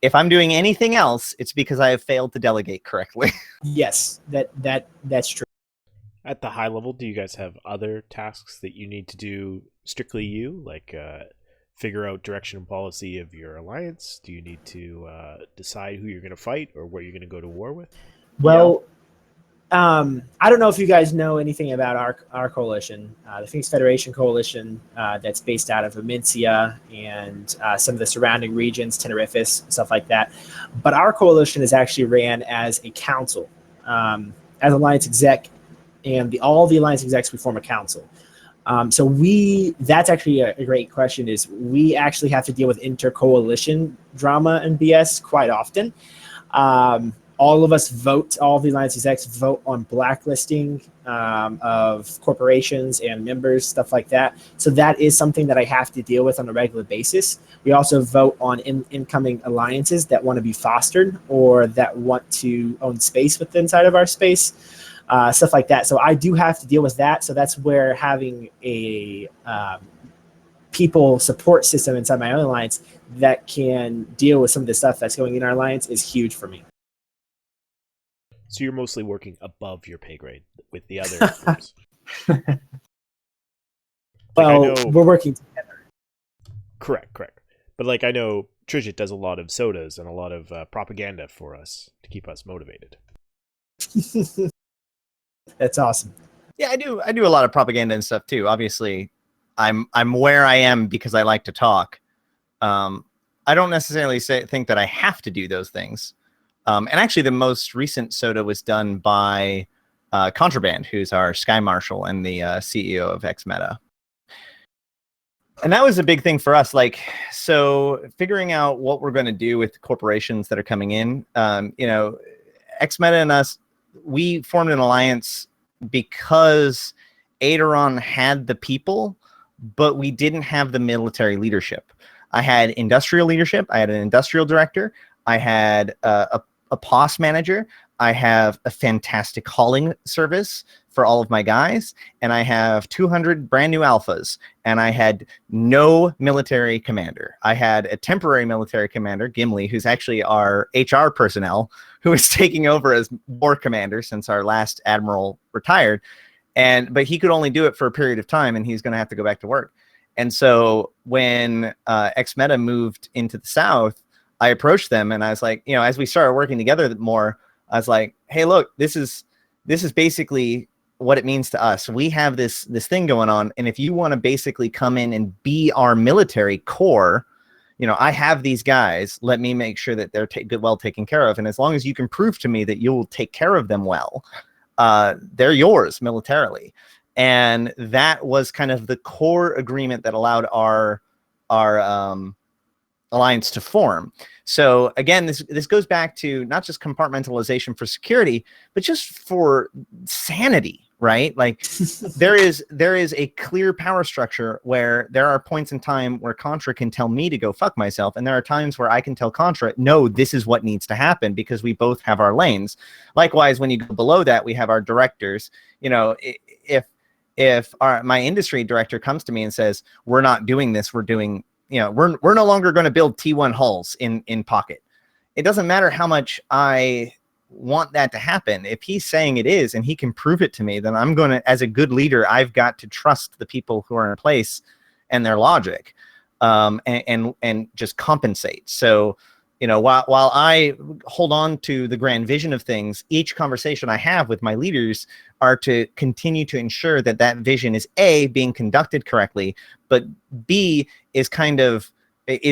If I'm doing anything else, it's because I have failed to delegate correctly. Yes, that's true. At the high level, do you guys have other tasks that you need to do strictly you, like figure out direction and policy of your alliance? Do you need to decide who you're going to fight or what you're going to go to war with? Well, I don't know if you guys know anything about our coalition, the Phoenix Federation coalition, that's based out of Amincia and some of the surrounding regions, Tenerife, stuff like that. But our coalition is actually ran as a council, as alliance exec, and all the alliance execs, we form a council. So that's actually a great question, is we actually have to deal with inter-coalition drama and BS quite often. All of us vote, all the alliance execs vote on blacklisting of corporations and members, stuff like that. So that is something that I have to deal with on a regular basis. We also vote on incoming alliances that want to be fostered or that want to own space inside of our space. Stuff like that. So I do have to deal with that. So that's where having a people support system inside my own alliance that can deal with some of the stuff that's going in our alliance is huge for me. So you're mostly working above your pay grade with the other groups. Well, we're working together. Correct. But like I know Tridgit does a lot of sodas and a lot of propaganda for us to keep us motivated. That's awesome. Yeah, I do a lot of propaganda and stuff too. Obviously, I'm where I am because I like to talk. I don't necessarily think that I have to do those things. And actually, the most recent soda was done by Contraband, who's our Sky Marshal and the CEO of X-Meta. And that was a big thing for us. Like, so figuring out what we're going to do with corporations that are coming in, X-Meta and us, we formed an alliance because Aderon had the people, but we didn't have the military leadership. I had industrial leadership. I had an industrial director. I had a POS manager. I have a fantastic hauling service for all of my guys. And I have 200 brand new alphas. And I had no military commander. I had a temporary military commander, Gimli, who's actually our HR personnel, who is taking over as war commander since our last admiral retired. But he could only do it for a period of time, and he's going to have to go back to work. And so when X-Meta moved into the South, I approached them and I was like, as we started working together more, I was like, hey, look, this is basically what it means to us. We have this thing going on. And if you want to basically come in and be our military core, I have these guys. Let me make sure that they're well taken care of. And as long as you can prove to me that you'll take care of them well, they're yours militarily. And that was kind of the core agreement that allowed our alliance to form. So again, this goes back to not just compartmentalization for security, but just for sanity, right? Like there is a clear power structure where there are points in time where Contra can tell me to go fuck myself, and there are times where I can tell Contra, no, this is what needs to happen, because we both have our lanes. Likewise, when you go below that, we have our directors. If my industry director comes to me and says, we're not doing this, we're doing, we're no longer going to build T1 hulls in Pocket. It doesn't matter how much I want that to happen. If he's saying it is and he can prove it to me, then I'm going to, as a good leader, I've got to trust the people who are in place and their logic, and just compensate. So, while I hold on to the grand vision of things, each conversation I have with my leaders are to continue to ensure that that vision is A, being conducted correctly, but B, is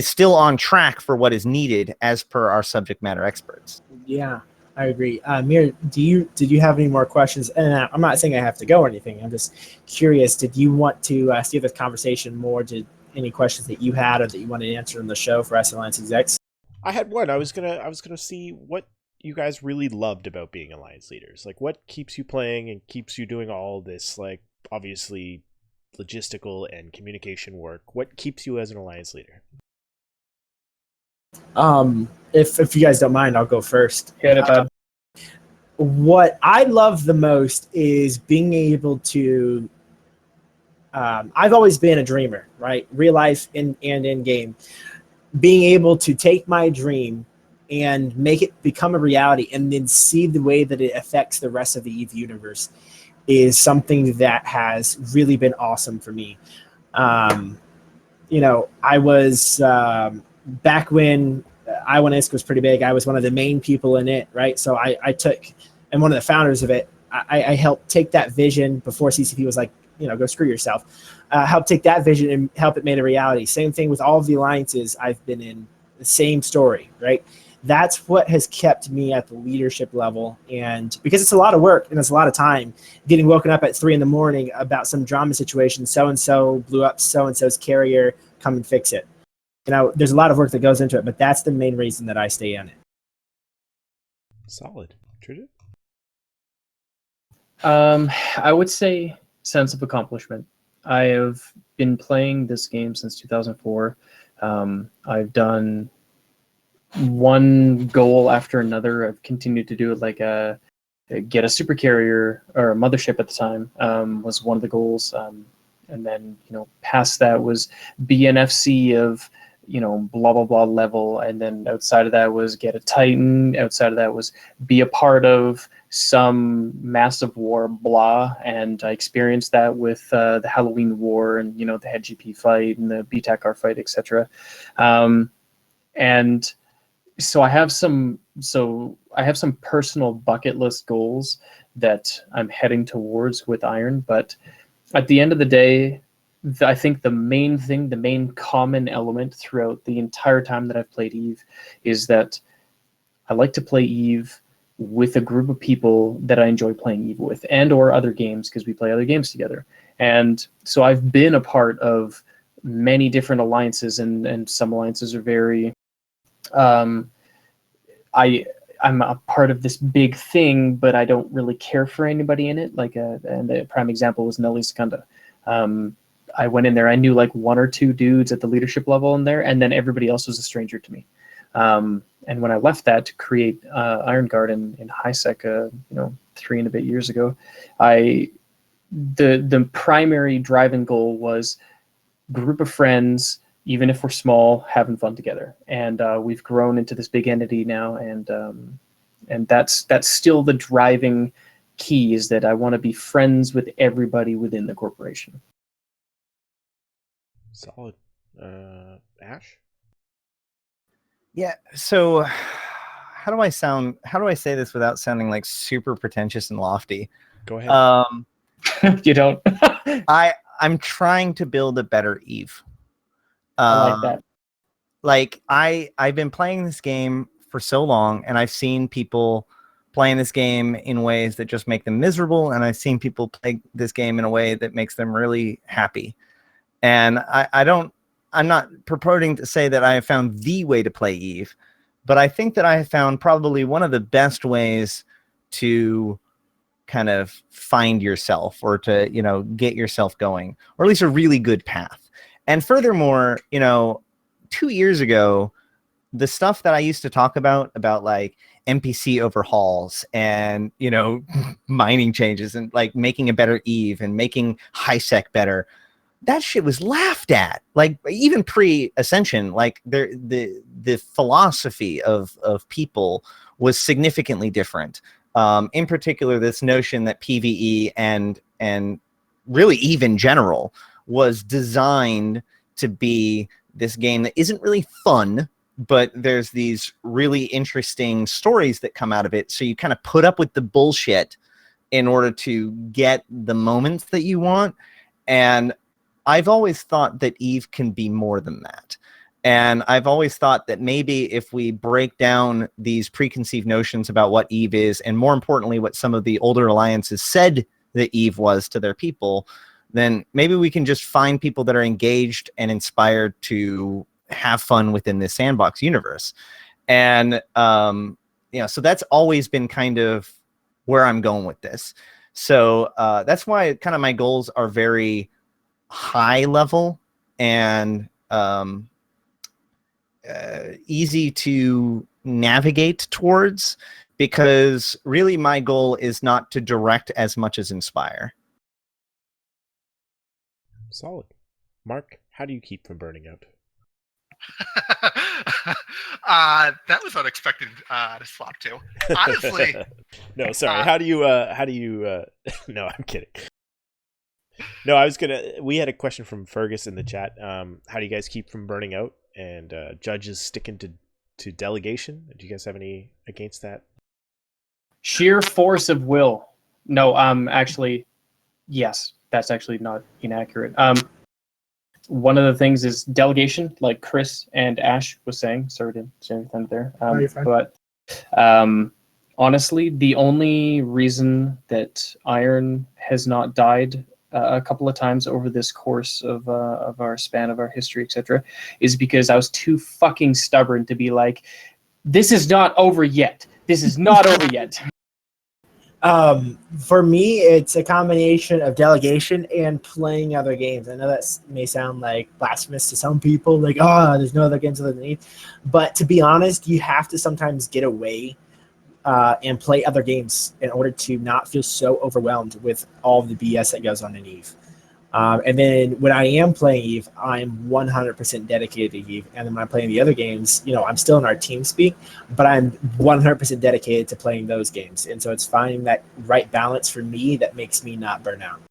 still on track for what is needed as per our subject matter experts. Yeah, I agree. Mir, did you have any more questions? And I'm not saying I have to go or anything. I'm just curious. Did you want to steer this conversation more to any questions that you had or that you wanted to answer in the show for us Alliance execs? I had one. I was gonna see what you guys really loved about being alliance leaders. Like, what keeps you playing and keeps you doing all this, like, obviously logistical and communication work? What keeps you as an alliance leader? If you guys don't mind, I'll go first. Hit it, bud. What I love the most is being able to. I've always been a dreamer, right? Real life and in game. Being able to take my dream and make it become a reality, and then see the way that it affects the rest of the EVE universe, is something that has really been awesome for me. I was back when ISK was pretty big. I was one of the main people in it, right? So I took, and one of the founders of it. I helped take that vision before CCP was like, go screw yourself. Help take that vision and help it made a reality. Same thing with all of the alliances I've been in. The same story, right? That's what has kept me at the leadership level. And because it's a lot of work and it's a lot of time, getting woken up at 3 a.m. about some drama situation, so-and-so blew up so-and-so's carrier, come and fix it. There's a lot of work that goes into it, but that's the main reason that I stay in it. Solid. Tridgit? I would say sense of accomplishment. I have been playing this game since 2004. I've done one goal after another. I've continued to do it, like get a super carrier or a mothership at the time was one of the goals. And then, past that was be an FC of, blah, blah, blah level. And then outside of that was get a Titan. Outside of that was be a part of some massive war, blah. And I experienced that with the Halloween War and, the head GP fight and the BTACR fight, etc. And so I have some personal bucket list goals that I'm heading towards with Iron, but at the end of the day, I think the main common element throughout the entire time that I've played EVE is that I like to play EVE with a group of people that I enjoy playing EVE with, and or other games, because we play other games together. And so I've been a part of many different alliances, and some alliances are very I'm a part of this big thing, but I don't really care for anybody in it. And the prime example was Nelly Secunda. I went in there, I knew like 1 or 2 dudes at the leadership level in there, and then everybody else was a stranger to me. And when I left that to create Iron Guard in HiSec, 3 and a bit years ago, the primary driving goal was group of friends, even if we're small, having fun together. And we've grown into this big entity now, and that's still the driving key, is that I want to be friends with everybody within the corporation. Solid. Ash? Yeah, so how do I say this without sounding like super pretentious and lofty? Go ahead. You don't. I'm trying to build a better EVE. I like that. Like I've been playing this game for so long, and I've seen people playing this game in ways that just make them miserable, and I've seen people play this game in a way that makes them really happy. And I'm not purporting to say that I have found the way to play EVE, but I think that I have found probably one of the best ways to kind of find yourself, or to, get yourself going, or at least a really good path. And furthermore, 2 years ago, the stuff that I used to talk about like NPC overhauls and, mining changes and like making a better EVE and making HiSec better, that shit was laughed at. Like even pre-Ascension, like the philosophy of people was significantly different. In particular, this notion that PvE and really EVE in general was designed to be this game that isn't really fun, but there's these really interesting stories that come out of it. So you kind of put up with the bullshit in order to get the moments that you want. And I've always thought that EVE can be more than that. And I've always thought that maybe if we break down these preconceived notions about what EVE is, and more importantly, what some of the older alliances said that EVE was to their people, then maybe we can just find people that are engaged and inspired to have fun within this sandbox universe. And, so that's always been kind of where I'm going with this. So that's why kind of my goals are very high level and easy to navigate towards, because really my goal is not to direct as much as inspire. Solid. Mark, how do you keep from burning out? That was unexpected to swap to. Honestly, No, sorry. How do you no, I'm kidding. No, we had a question from Fergus in the chat. How do you guys keep from burning out? And judges sticking to delegation? Do you guys have any against that? Sheer force of will. No, actually, yes, that's actually not inaccurate. One of the things is delegation, like Kris and Ash was saying. Sorry to say anything there. you're fine. But honestly, the only reason that Iron has not died a couple of times over this course of our span of our history, etc., is because I was too fucking stubborn to be like, this is not over yet. This is not over yet. For me, it's a combination of delegation and playing other games. I know that may sound like blasphemous to some people, like, oh, there's no other games other than Eve. But to be honest, you have to sometimes get away and play other games in order to not feel so overwhelmed with all of the BS that goes on in Eve. And then when I am playing Eve, I'm 100% dedicated to Eve. And then when I'm playing the other games, I'm still in our team speak, but I'm 100% dedicated to playing those games. And so it's finding that right balance for me that makes me not burn out.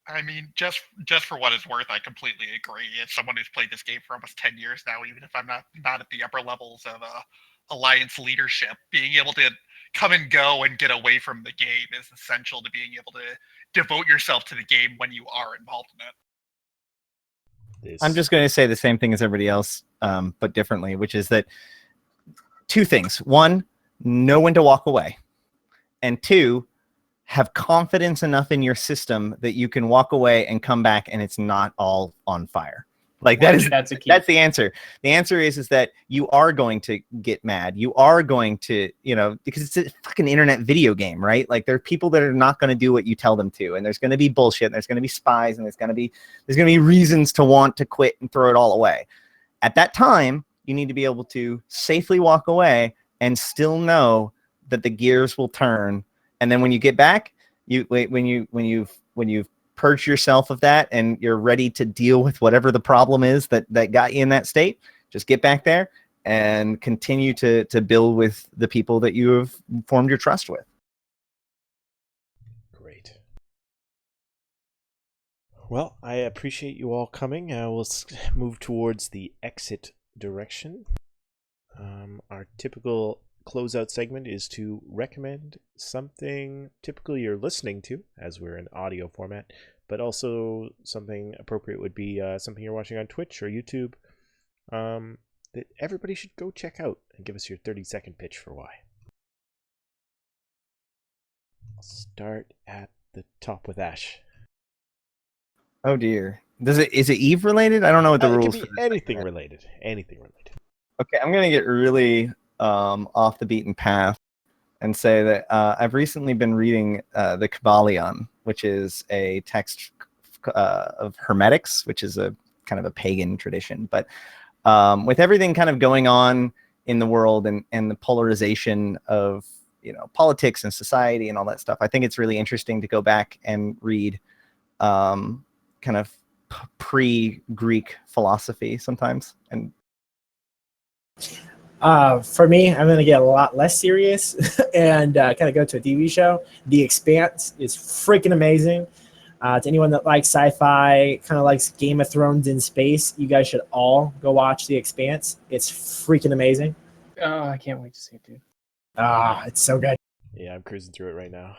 I mean, just for what it's worth, I completely agree. As someone who's played this game for almost 10 years now, even if I'm not at the upper levels of Alliance leadership, being able to come and go and get away from the game is essential to being able to devote yourself to the game when you are involved in it. I'm just going to say the same thing as everybody else, but differently, which is that two things. One, know when to walk away. And two, have confidence enough in your system that you can walk away and come back and it's not all on fire. Like that's a key. That's the answer. The answer is that you are going to get mad. You are going to, because it's a fucking internet video game, right? Like there are people that are not going to do what you tell them to, and there's going to be bullshit, and there's going to be spies, and there's going to be reasons to want to quit and throw it all away. At that time, you need to be able to safely walk away and still know that the gears will turn. And then when you get back, when you've purge yourself of that and you're ready to deal with whatever the problem is that got you in that state, just get back there and continue to build with the people that you have formed your trust with. Great. Well, I appreciate you all coming. We'll move towards the exit direction. Our typical closeout segment is to recommend something typically you're listening to, as we're in audio format, but also something appropriate would be something you're watching on Twitch or YouTube that everybody should go check out, and give us your 30-second pitch for why. I'll start at the top with Ash. Oh dear. Is it Eve related? I don't know what the rules It can be anything related. Anything related. Okay, I'm gonna get really off the beaten path and say that I've recently been reading the Kybalion, which is a text of Hermetics, which is a kind of a pagan tradition. But with everything kind of going on in the world and the polarization of politics and society and all that stuff, I think it's really interesting to go back and read kind of pre-Greek philosophy sometimes. And for me, I'm going to get a lot less serious and kind of go to a TV show. The Expanse is freaking amazing. To anyone that likes sci-fi, kind of likes Game of Thrones in space, you guys should all go watch The Expanse. It's freaking amazing. Oh, I can't wait to see it, dude. It's so good. Yeah, I'm cruising through it right now.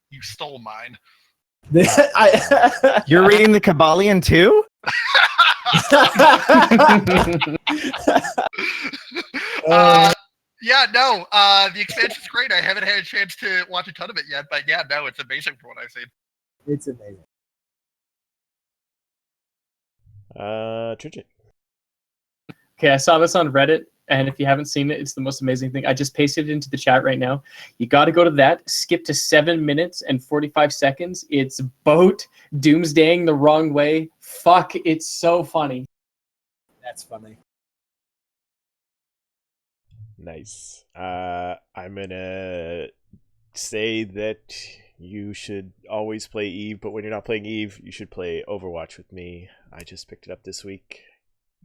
You stole mine. You're reading the Kybalion too? Yeah, no, The Expanse is great. I haven't had a chance to watch a ton of it yet, but yeah, no, it's amazing from what I've seen. It's amazing. Tridgit. Okay, I saw this on Reddit, and if you haven't seen it, it's the most amazing thing. I just pasted it into the chat right now. You got to go to that, skip to 7 minutes and 45 seconds. It's boat doomsdaying the wrong way. Fuck, it's so funny. That's funny. Nice. I'm gonna say that you should always play Eve, but when you're not playing Eve, you should play Overwatch with me. I just picked it up this week.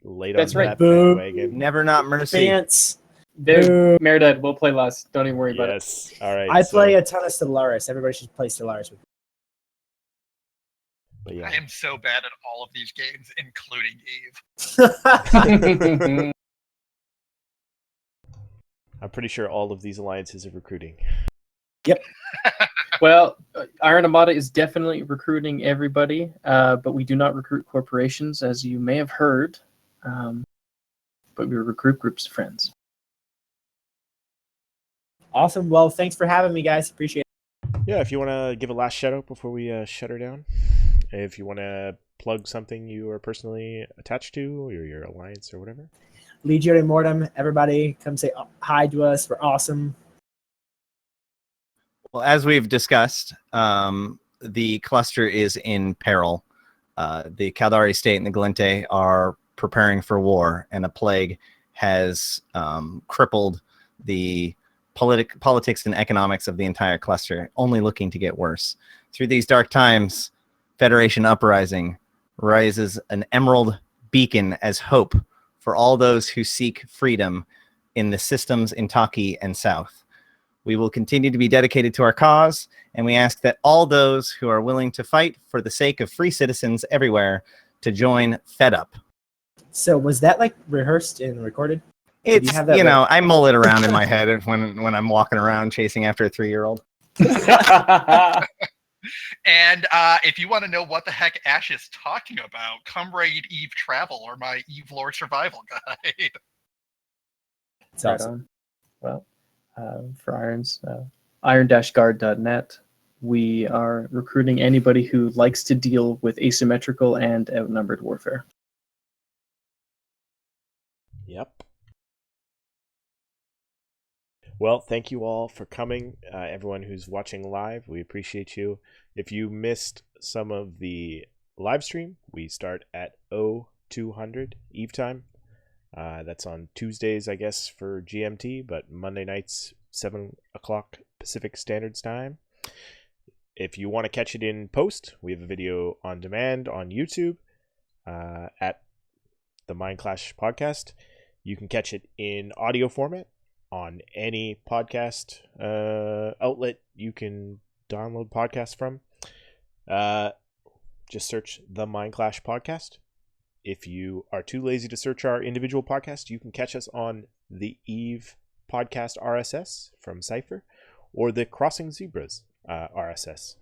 Late That's on right. that Boo. bandwagon. Never not mercy. Fans. Dude, Meredith, we'll play less. Don't even worry about it. Yes. All right. I play so, a ton of Stellaris. Everybody should play Stellaris with me. but yeah. I am so bad at all of these games, including Eve. I'm pretty sure all of these alliances are recruiting. Well, Iron Armada is definitely recruiting everybody, but we do not recruit corporations, as you may have heard. But we recruit groups of friends. Awesome. Well, thanks for having me, guys. Appreciate it. Yeah, if you want to give a last shout out before we shut her down, if you want to plug something you are personally attached to or your alliance or whatever. Legio and Morten, everybody come say hi to us. We're awesome. Well, as we've discussed, the cluster is in peril. The Caldari state and the Galente are preparing for war, and a plague has crippled the politics and economics of the entire cluster, only looking to get worse. Through these dark times, Federation Uprising rises an emerald beacon as hope for all those who seek freedom in the systems in Taki and South. We will continue to be dedicated to our cause, and we ask that all those who are willing to fight for the sake of free citizens everywhere to join Fed Up. So was that like rehearsed and recorded? It's, have that you know, I mull it around in my head when I'm walking around chasing after a 3-year-old. And if you want to know what the heck Ash is talking about, come raid Eve Travel or my Eve Lore Survival Guide. It's Right awesome. on. Well, for Irons, iron-guard.net. We are recruiting anybody who likes to deal with asymmetrical and outnumbered warfare. Yep. Well, thank you all for coming. Everyone who's watching live, we appreciate you. If you missed some of the live stream, we start at 0200 Eve time. That's on Tuesdays, I guess, for GMT, but Monday nights, 7 o'clock Pacific Standard Time. If you want to catch it in post, we have a video on demand on YouTube at the Mind Clash podcast. You can catch it in audio format on any podcast outlet you can download podcasts from. Just search the Mind Clash podcast. If you are too lazy to search our individual podcasts, you can catch us on the Eve podcast RSS from Cypher or the Crossing Zebras RSS.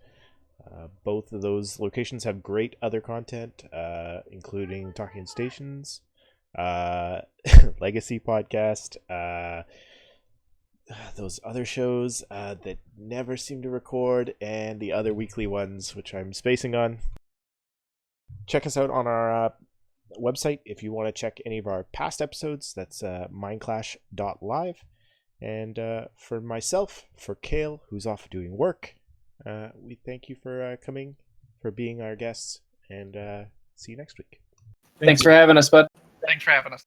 Both of those locations have great other content, including Talking Stations, Legacy Podcast, those other shows that never seem to record, and the other weekly ones, which I'm spacing on. Check us out on our website if you want to check any of our past episodes. That's mindclash.live. And for myself, for Kale, who's off doing work, we thank you for coming, for being our guests, and see you next week. Thanks for having us, bud. Thanks for having us.